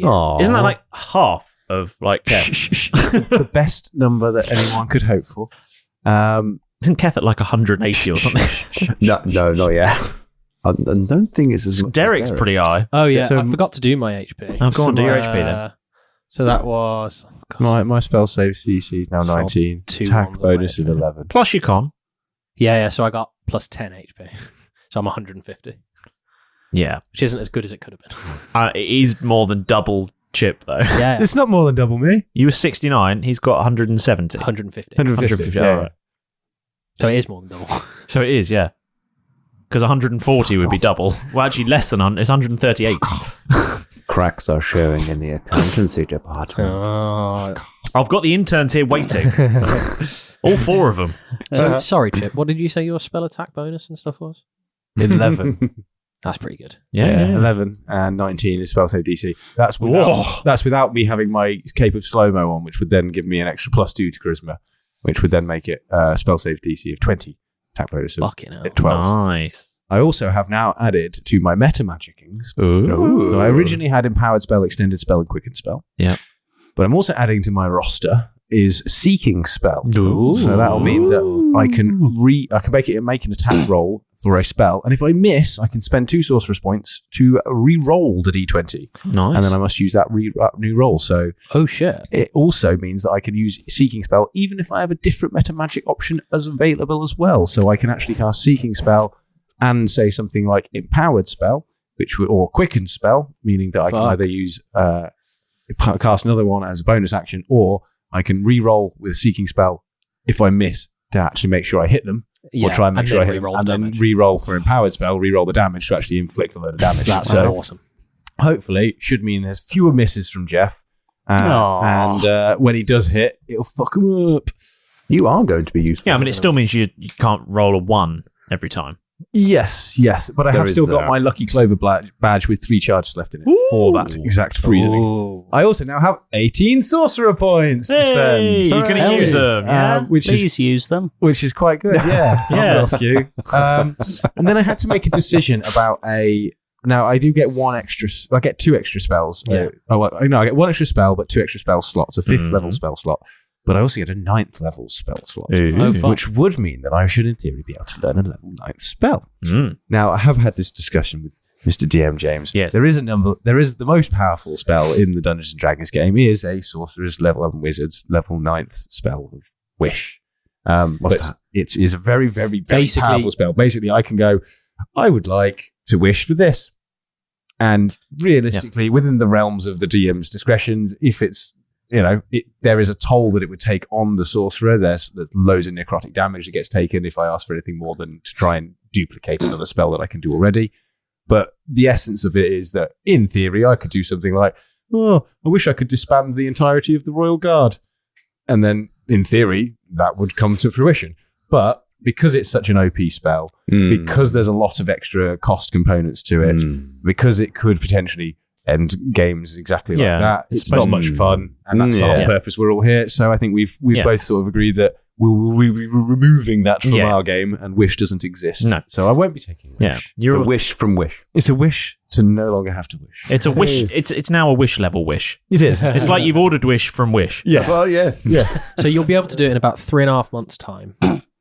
Aww. Isn't that like half of like Keth? It's the best number that anyone could hope for. Isn't Keth at like 180 or something? No, not yet. I don't think it's as much. Derek's as Derek. pretty high. Oh, yeah. So- I forgot to do my HP. Oh, go on, do your HP then. So that was... My spell save CC is now 19. two Attack ones bonus away. of 11. Plus your con. Yeah, so I got plus 10 HP. So I'm 150. Yeah. Which isn't as good as it could have been. It is more than double Chip, though. Yeah. It's not more than double me. You were 69, he's got 170. 150. 150, yeah. all right. So it is more than double. So it is, yeah. Because 140 would be double. Well, actually, less than it's 138. Cracks are showing in the accountancy department. Oh. I've got the interns here waiting. All four of them. So, sorry, Chip. What did you say your spell attack bonus and stuff was? 11. That's pretty good. Yeah. 11 and 19 is spell save DC. That's without me having my Cape of Slow-Mo on, which would then give me an extra +2 to Charisma, which would then make it spell save DC of 20. Attack bonus of Fucking hell. 12. Nice. I also have now added to my meta magicings. Ooh. So I originally had Empowered Spell, Extended Spell, and Quickened Spell. Yeah. But I'm also adding to my roster is Seeking Spell. Ooh. So that'll mean that I can make an attack roll for a spell, and if I miss, I can spend 2 sorcerer's points to re-roll the d20. Nice. And then I must use that new roll. So Oh, shit. it also means that I can use Seeking Spell even if I have a different meta magic option as available as well. So I can actually cast Seeking Spell and say something like Empowered Spell, or Quickened Spell, meaning that I can either use cast another one as a bonus action, or I can re-roll with Seeking Spell if I miss to actually make sure I hit them, or try and make sure I hit them, and then re-roll for Empowered Spell, re-roll the damage to actually inflict a load of damage. That's awesome. Hopefully, should mean there's fewer misses from Jeff, and when he does hit, it'll fuck him up. You are going to be useful. Yeah, I mean, it still means you can't roll a 1 every time. Yes, but I have still got my Lucky Clover badge with 3 charges left in it for that exact reasoning. Ooh. I also now have 18 sorcerer points to spend. You're going to use them, yeah? Please use them. Which is quite good, yeah. Yeah. I've got a few. And then I had to make a decision about Now, I do get one extra... I get 2 extra spells. Yeah. I get 1 extra spell, but 2 extra spell slots. A 5th level spell slot. But I also get a 9th level spell slot. Which would mean that I should, in theory, be able to learn a level 9th spell. Now, I have had this discussion with Mr. DM James. Yes. There is the most powerful spell in the Dungeons & Dragons game is a Sorcerer's level 11 Wizard's level 9th spell of Wish. What's that? It is a very, very, very powerful spell. Basically, I can go, I would like to wish for this. And realistically, within the realms of the DM's discretion, if it's, there is a toll that it would take on the sorcerer. There's loads of necrotic damage that gets taken if I ask for anything more than to try and duplicate another spell that I can do already. But the essence of it is that, in theory, I could do something like, I wish I could disband the entirety of the Royal Guard. And then, in theory, that would come to fruition. But because it's such an OP spell, because there's a lot of extra cost components to it, because it could potentially end games exactly like that, it's not much fun, and that's the whole purpose. We're all here, so I think we've both sort of agreed that we'll be removing that from our game, and Wish doesn't exist. No. So I won't be taking Wish. You're a wish from Wish. It's a wish to no longer have to wish. It's a wish. It's now a Wish level Wish. It is. It's like you've ordered Wish from Wish. Yes. Well, yeah. So you'll be able to do it in about 3.5 months' time.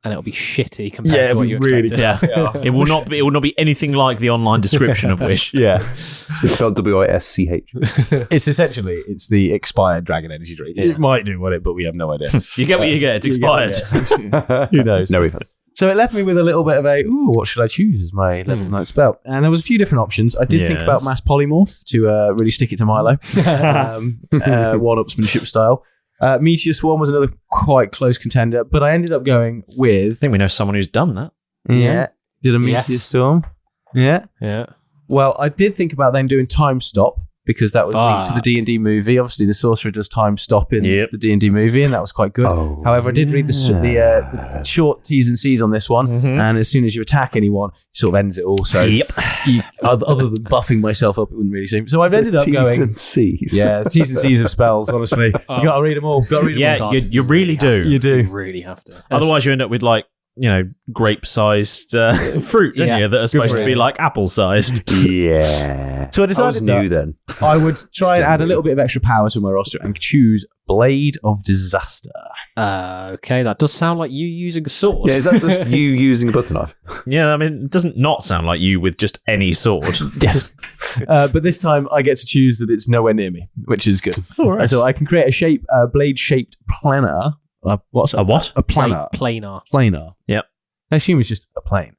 And it'll be shitty compared to what you expected. It will not be anything like the online description of Wish. Yeah. It's spelled WISCH. It's essentially, it's the expired Dragon Energy drink. It might do on it, but we have no idea. You get what you get. It's expired. Who knows? No refunds. So it left me with a little bit of what should I choose as my level 9 spell? And there was a few different options. I did think about Mass Polymorph to really stick it to Milo. One-upsmanship style. Meteor Swarm was another quite close contender, but I ended up going with... I think we know someone who's done that. Yeah. Did a Meteor Storm. Yeah. Yeah. Well, I did think about then doing time stop because that was linked to the D&D movie. Obviously, the sorcerer does time stop in the D&D movie, and that was quite good. However, I did read the short T's and C's on this one, and as soon as you attack anyone, it sort of ends it all. So, other than buffing myself up, it wouldn't really seem. So I've ended up going T's and C's. Yeah, the T's and C's of spells. Honestly, you got to read them all. Got to read them all. You really do. You do. You really have to. Otherwise, you end up with grape-sized fruit, don't you? That are supposed to be like apple-sized. Yeah. So I decided then. I would try and add a little bit of extra power to my roster and choose Blade of Disaster. Okay, that does sound like you using a sword. Yeah, is that just you using a butter knife? Yeah, I mean, it doesn't not sound like you with just any sword. Yes. But this time I get to choose that it's nowhere near me, which is good. All right. So I can create a blade-shaped planar. What's a what? A planar. Planar. Yep. I assume it's just a plane.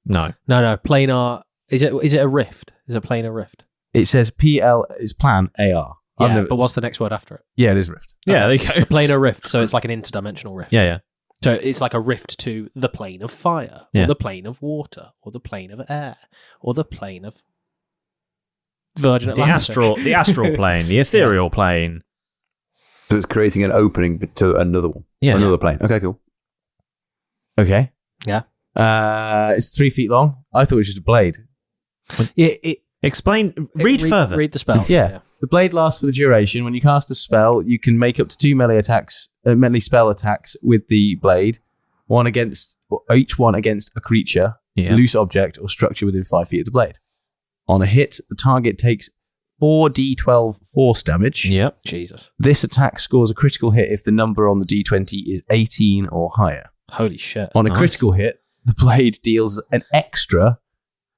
No. Planar. Is it a rift? Is it a planar rift? It says PL is plan AR. Yeah, but what's the next word after it? Yeah, it is rift. Yeah, there you go. A planar rift, so it's like an interdimensional rift. Yeah. So it's like a rift to the plane of fire, or the plane of water, or the plane of air, or the plane of Virgin Atlantic. The astral plane, the ethereal plane. So it's creating an opening to another one. Yeah. Another plane. Okay, cool. Okay. Yeah. It's 3 feet long. I thought it was just a blade. Explain. Read further. Read the spell. Yeah. The blade lasts for the duration. When you cast a spell, you can make up to 2 melee spell attacks with the blade. Each one against a creature, loose object, or structure within 5 feet of the blade. On a hit, the target takes 4d12 force damage. Yep. Jesus. This attack scores a critical hit if the number on the d20 is 18 or higher. Holy shit. On a critical hit, the blade deals an extra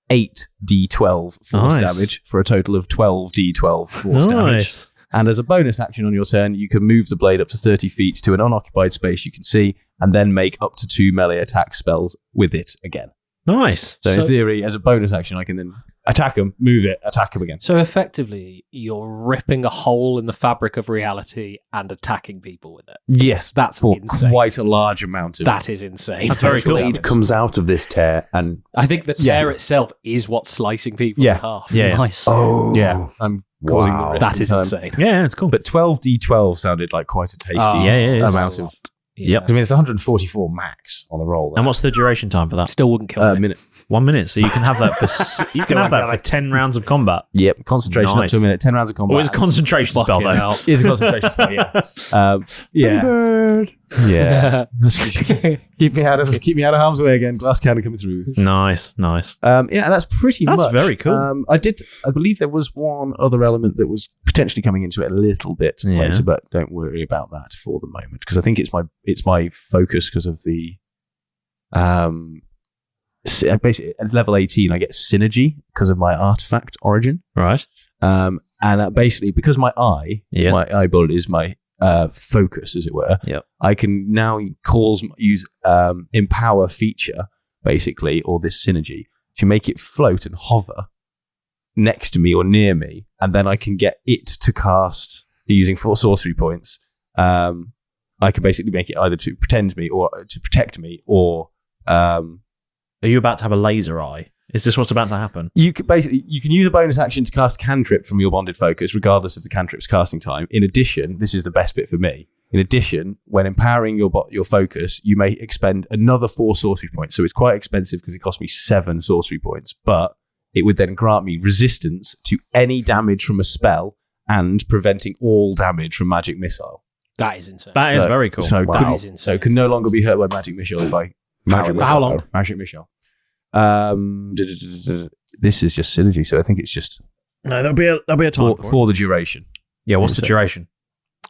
8d12 force damage for a total of 12d12 force damage. And as a bonus action on your turn, you can move the blade up to 30 feet to an unoccupied space you can see, and then make up to 2 melee attack spells with it again. Nice. So in theory, as a bonus action, I can then attack him, move it, attack him again. So effectively, you're ripping a hole in the fabric of reality and attacking people with it. Yes, that's for insane. Quite a large amount of. That is insane. That's very cool. The blade comes out of this tear, and I think the tear itself is what's slicing people in half. Yeah. Nice. oh Yeah, I'm causing the rift That in is time. insane. Yeah, it's cool. But 12d12 sounded like quite a tasty amount of. Yep. I mean, it's 144 max on the roll. And what's the duration time for that? Still wouldn't kill me. Minute. 1 minute. So you can have that for 10 rounds of combat. Yep, concentration up to a minute, 10 rounds of combat. Or is a concentration spell Fucking though? hell. Is a concentration spell, yeah. Yeah. keep me out of harm's way again. Glass cannon coming through. Nice. Yeah, that's pretty much. That's very cool. I believe there was one other element that was potentially coming into it a little bit later, but don't worry about that for the moment because I think it's my focus because of the basically at level 18 I get synergy because of my artifact origin. Right. And basically because my eyeball is my focus, as it were. Yep. I can now use empower feature, basically, or this synergy, to make it float and hover next to me or near me, and then I can get it to cast using 4 sorcery points. I can basically make it either to pretend me or to protect me, or Are you about to have a laser eye? Is this what's about to happen? You can use a bonus action to cast cantrip from your bonded focus, regardless of the cantrip's casting time. In addition, this is the best bit for me. In addition, when empowering your focus, you may expend another 4 sorcery points. So it's quite expensive because it cost me 7 sorcery points, but it would then grant me resistance to any damage from a spell and preventing all damage from magic missile. That is insane. That is very cool. So That is insane. So can no longer be hurt by magic missile if I How long? Magic missile. This is just synergy, so I think it's just No, there'll be a time for the duration. Yeah, what's the duration?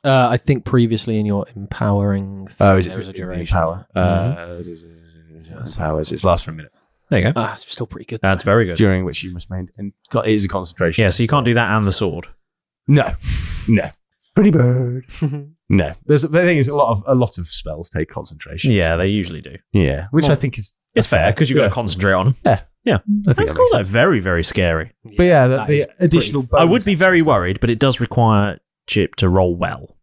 I think previously in your empowering thing, Is it there was a duration. power? Powers. It lasts for a minute. There you go. It's still pretty good. That's very good. During which you must maintain. It is a concentration. Yeah, so you can't do that and the sword. No. Pretty bird. No. The thing is, a lot of spells take concentration. Yeah, they usually do. Yeah, which I think is It's fair because you've got to concentrate on them. Yeah. That's cool though. Very, very scary. But yeah, that is the additional. I would be very worried, but it does require Chip to roll well.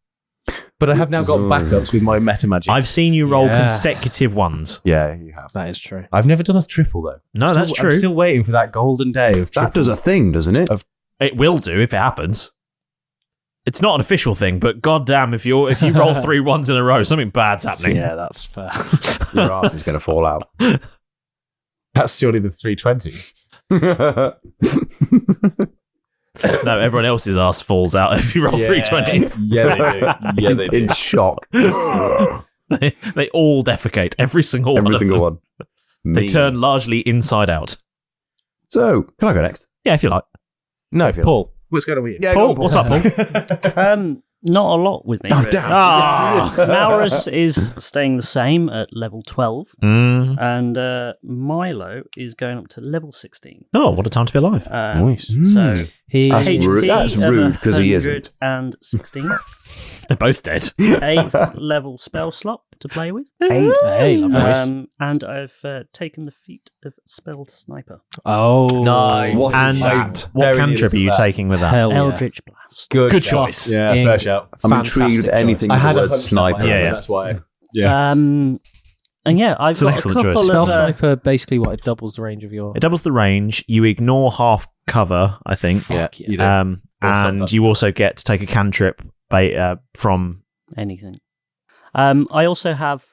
But I have now got backups with my meta magic. I've seen you roll consecutive ones. Yeah, you have. That is true. I've never done a triple though. No, that's true. I'm still waiting for that golden day of triple. That does a thing, doesn't it? It will do if it happens. It's not an official thing, but goddamn, if you roll 3 ones in a row, something bad's happening. Yeah, that's fair. Your ass is going to fall out. That's surely the 320s. No, everyone else's ass falls out if you roll 320s. Yeah, they do. Yeah, they do. In shock. They all defecate. Every single one. Every single one. They turn largely inside out. So, can I go next? Yeah, if you like. No, Paul. What's going on with you? Yeah, Paul, what's up, Paul? Not a lot with me. Oh, really. damn. Maurus is staying the same at level 12, and Milo is going up to level 16. Oh, what a time to be alive. Nice. So That's rude. That's rude because he isn't. 116. They're both dead. 8th level spell slot to play with. 8. Hey, lovely. And I've taken the feat of Spell Sniper. Oh, nice. What is And that? what Very cantrip are needed you that. taking with that? Hell yeah. Eldritch Blast. Good choice. Yeah, fair shout. I'm Fantastic intrigued with anything choice. with I had the a word hunch sniper. that way, Yeah. That's why. Yeah. And yeah, I've It's an got a excellent couple choice. Spell of... Sniper, basically what, it doubles the range of your... It doubles the range. You ignore half cover, I think. Yeah, you do. And sometimes. you also get to take a cantrip from... anything. I also have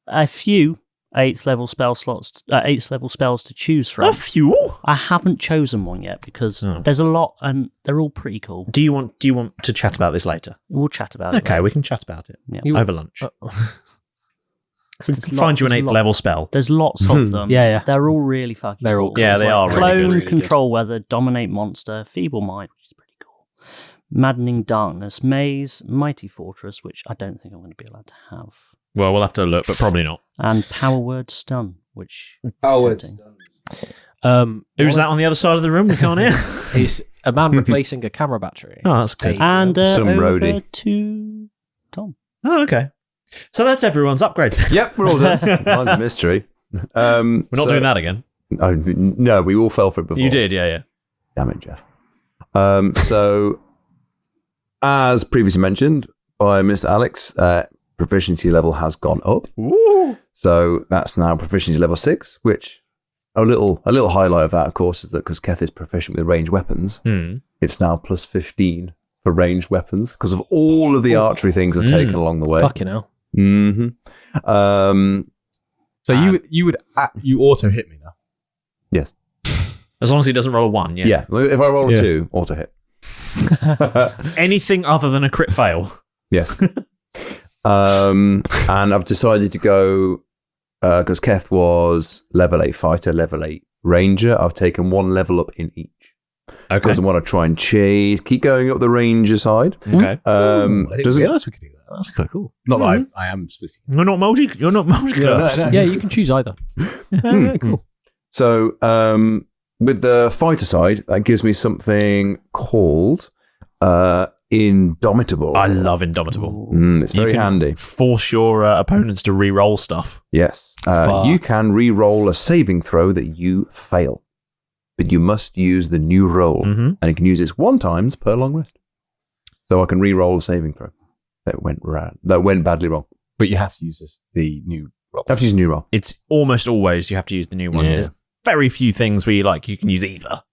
a few 8th level spell slots, 8th level spells to choose from. A few? I haven't chosen one yet because there's a lot and they're all pretty cool. Do you want to chat about this later? We'll chat about it. Okay, later. we can chat about it. Yeah. Over lunch. We There's can find you an there's 8th level spell. There's lots of them. Yeah, yeah. They're all really fucking They're all cool. cool. Yeah, they are really Clone, good. Really Control Weather, Dominate Monster, Feeble Mind, which is pretty cool. Maddening Darkness, Maze, Mighty Fortress, which I don't think I'm going to be allowed to have. Well, we'll have to look, but probably not. And Power Word Stun, which is tempting. Who's that on the other side of the room? We can't hear. He's a man replacing a camera battery. Oh, that's good. And Some over roadie. to Tom. Oh, okay. So that's everyone's upgrades. Yep, we're all done. Mine's a mystery. We're not doing that again. No, we all fell for it before. You did, yeah. Damn it, Jeff. So, as previously mentioned by Mr. Alex, proficiency level has gone up. Ooh. So that's now proficiency level 6, which a little highlight of that, of course, is that because Keth is proficient with ranged weapons, it's now plus 15 for ranged weapons because of all of the archery things I've taken along the way. Fucking hell. Mm-hmm. So you auto hit me now. Yes. As long as he doesn't roll a 1, yes. Yeah. If I roll a 2, auto hit. Anything other than a crit fail. Yes. And I've decided to go because Keth was level 8 fighter, level 8 ranger. I've taken 1 level up in each. Okay. Because I want to try and keep going up the ranger side. Okay. I didn't realise we could do that. That's kind of cool. Not that I am splitting. You're not multi-class. Yeah, you can choose either. Cool. So with the fighter side, that gives me something called Indomitable. I love Indomitable. It's very handy. Force your opponents to re-roll stuff. Yes. You can re-roll a saving throw that you fail. But you must use the new roll. And you can use this 1 time per long rest. So I can re-roll a saving throw that went badly wrong. But you have to use the new roll. I have to use a new roll. It's almost always you have to use the new one. Yeah. There's very few things where you can use either.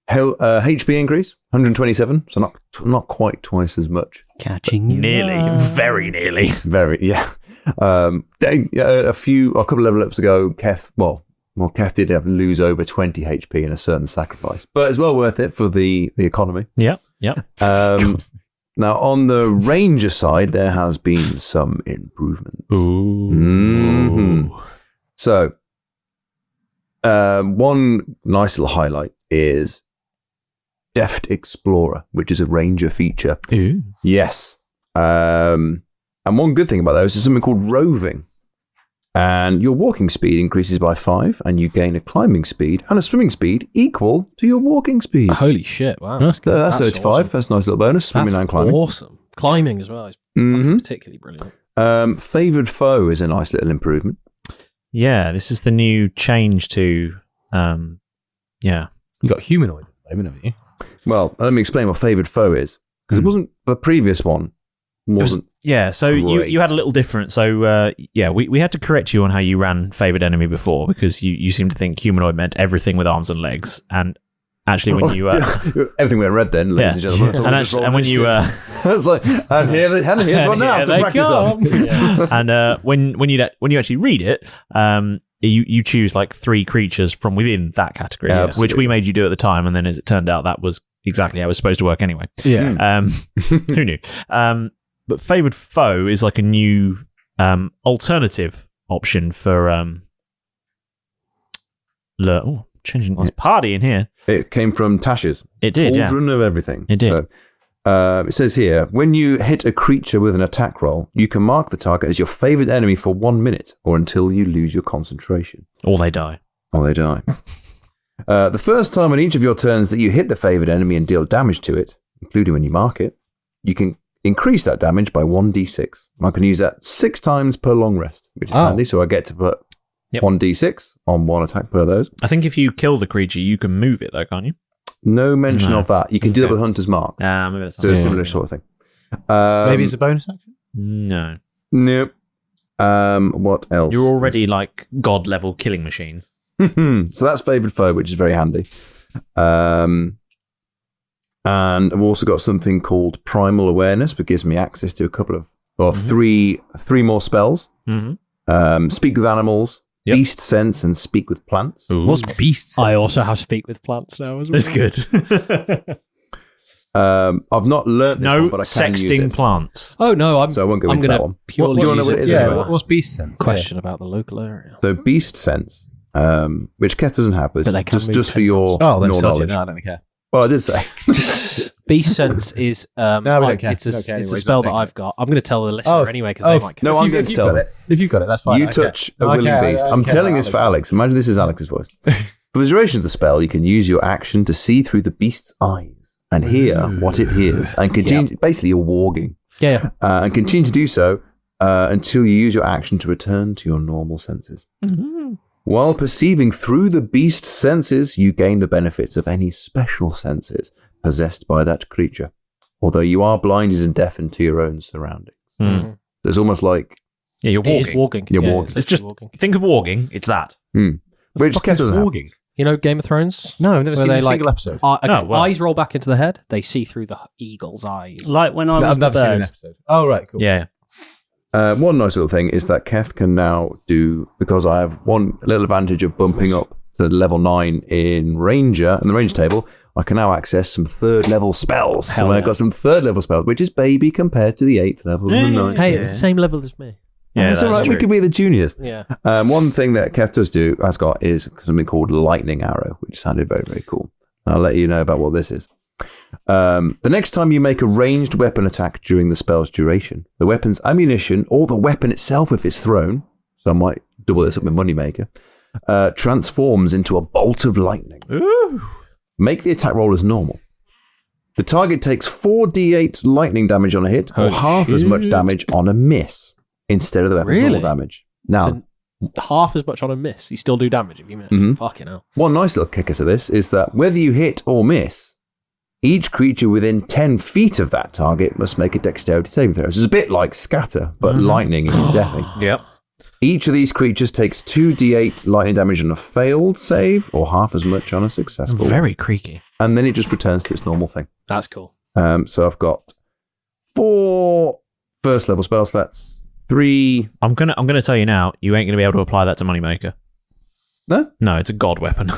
HP increase 127, so not quite twice as much. Catching you. Nearly, very nearly. Very, yeah. A couple level ups ago, Keth did have to lose over 20 HP in a certain sacrifice, but it's well worth it for the economy. Yep. Now on the ranger side, there has been some improvements. So, one nice little highlight is Deft Explorer, which is a ranger feature. Ooh. Yes. And one good thing about those is something called roving. And your walking speed increases by 5, and you gain a climbing speed and a swimming speed equal to your walking speed. Holy shit, wow. That's 35. Awesome. That's a nice little bonus. Swimming and climbing. Awesome. Climbing as well is fucking particularly brilliant. Favoured foe is a nice little improvement. Yeah, this is the new change to, You got humanoid, haven't you? Well, let me explain what favoured foe is. Because it wasn't the previous one. Wasn't so you had a little different. So we had to correct you on how you ran favoured enemy before, because you seem to think humanoid meant everything with arms and legs, and actually when you everything went red then, ladies and gentlemen. And when you I was like, and here's one now to practice on. And when you actually read it, you choose like 3 creatures from within that category, which we made you do at the time, and then as it turned out, that was exactly how it was supposed to work anyway. Yeah. Who knew? But favoured foe is like a new alternative option for changing this party in here. It came from Tasha's. It did, Cauldron of everything. It did. So, it says here, when you hit a creature with an attack roll, you can mark the target as your favoured enemy for 1 minute or until you lose your concentration. Or they die. The first time on each of your turns that you hit the favoured enemy and deal damage to it, including when you mark it, you can increase that damage by 1d6. I can use that 6 times per long rest, which is handy, so I get to put 1d6 on 1 attack per those. I think if you kill the creature, you can move it though, can't you? No mention of that. You can do that with Hunter's Mark. Maybe that's do a similar sort of thing. Maybe it's a bonus action? No. Nope. What else? You're already like god level killing machine. So that's favoured foe, which is very handy. And I've also got something called Primal Awareness, which gives me access to a couple of, three more spells. Speak with Animals, Beast Sense, and Speak with Plants. What's Beast Sense? I also have Speak with Plants now as well. That's good. I've not learnt this one, but I can use sexting it. plants. Oh no, So I won't go into that one. Purely Do you want to know what it is? Yeah, what's Beast Sense? question about the local area. So Beast Sense, which Keth doesn't have, but they can move just for 10 your knowledge. No, I don't care. Well, I did say. Beast Sense is No, we don't care. it's a, Okay, it's anyway, a spell that don't take I've got. I'm going to tell the listener anyway because they might care. No, I'm going to tell it. If you've got it, that's fine. You touch a willing beast. I'm telling this for Alex. Imagine this is Alex's voice. For the duration of the spell, you can use your action to see through the beast's eyes and hear what it hears, and continue. Basically, you're warging. Yeah. And continue to do so until you use your action to return to your normal senses. While perceiving through the beast's senses, you gain the benefits of any special senses possessed by that creature, although you are blinded and deafened to your own surroundings. So it's almost like you're warging. It is warging. You're warging. It's just think of warging. It's that. Which Keth doesn't have. warging? You know Game of Thrones? No, I've never seen Where a they, single episode. Eyes roll back into the head. They see through the eagle's eyes. Like when I was I've the never seen an bird. episode. Oh, right, cool. Yeah. One nice little thing is that Keth can now do, because I have one little advantage of bumping up to level 9 in Ranger, in the Ranger table, I can now access some 3rd level spells. So I've got some 3rd level spells, which is baby compared to the 8th level. And the 9th. Hey, it's the same level as me. Yeah, that's all right. We could be the juniors. Yeah. One thing that Keth has got is something called Lightning Arrow, which sounded very, very cool. I'll let you know about what this is. The next time you make a ranged weapon attack during the spell's duration, the weapon's ammunition, or the weapon itself if it's thrown, so I might double this up with Moneymaker, transforms into a bolt of lightning. Ooh. Make the attack roll as normal. The target takes 4d8 lightning damage on a hit, or half as much damage on a miss, instead of the weapon's normal damage. Now, So half as much on a miss. You still do damage if you miss. Fucking hell. one nice little kicker to this is that whether you hit or miss, each creature within 10 feet of that target must make a dexterity saving throw. So it's a bit like scatter, but lightning and deathing. Yep. Each of these creatures takes 2d8 lightning damage on a failed save, or half as much on a successful. Very creaky. And then it just returns to its normal thing. That's cool. So I've got 4 first level spell slots, 3. I'm gonna tell you now, you ain't gonna be able to apply that to Moneymaker. No? No, it's a god weapon.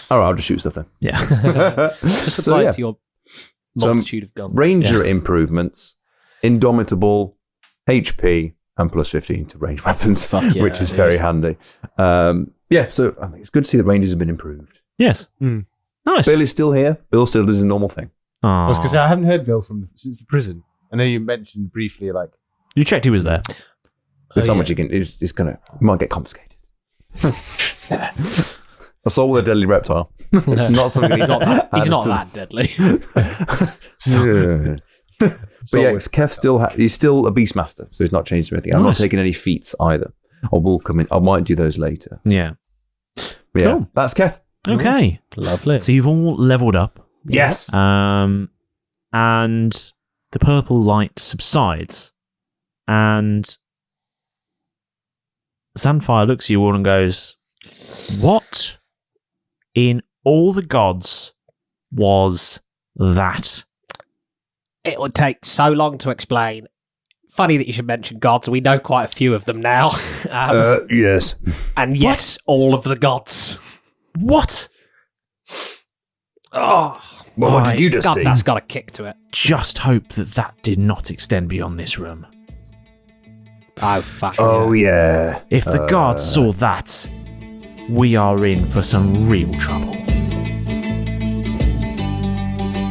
All right, I'll just shoot stuff then. Yeah. Just apply it to your multitude of guns. Ranger improvements, Indomitable, HP, and plus 15 to range weapons, which is very handy. So I think it's good to see that Rangers have been improved. Yes. Nice. Bill is still here. Bill still does his normal thing. I was going to say, I haven't heard Bill since the prison. I know you mentioned briefly, like... You checked he was there. There's not much you can... He might get confiscated. Assault with a deadly reptile. It's not something he's not that deadly. But yeah, Kev he's still a Beastmaster, so he's not changed anything. I'm not taking any feats either. I will come in. I might do those later. Yeah. But yeah, that's Kev. Okay. Lovely. So you've all leveled up. Yes. and the purple light subsides, and Xanfire looks at you all and goes, "What in all the gods was that?" It would take so long to explain. Funny that you should mention gods. We know quite a few of them now. Yes. And yes, all of the gods. What? Oh, Well, what did you just God, see? that's got a kick to it. Just hope that did not extend beyond this room. Oh, fuck. Oh, yeah. If the gods saw that, we are in for some real trouble.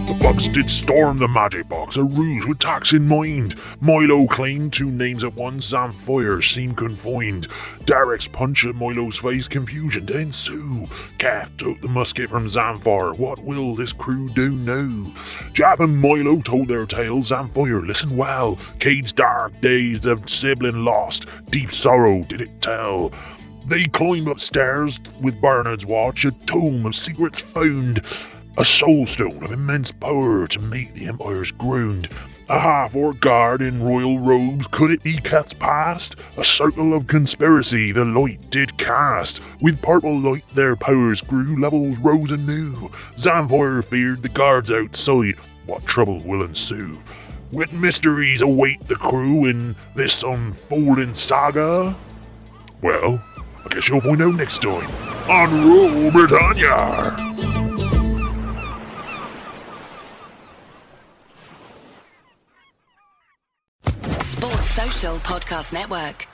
The bugs did storm the magic box, a ruse with tax in mind. Milo claimed 2 names at once, Xanfire seemed confined. Derek's punch at Milo's face, confusion to ensue. Kath took the musket from Xanfire, what will this crew do now? Jab and Milo told their tales, Xanfire listened well. Cade's dark days of sibling lost, deep sorrow did it tell. They climbed upstairs with Bernard's watch, a tome of secrets found. A soul stone of immense power to make the Empire's ground. A half-orc guard in royal robes, could it be Keth's past? A circle of conspiracy the light did cast. With purple light their powers grew, levels rose anew. Xanfire feared the guards outside, what trouble will ensue? What mysteries await the crew in this unfolding saga? Well, I guess you'll find out next time on Rule Britannia! Sports Social Podcast Network.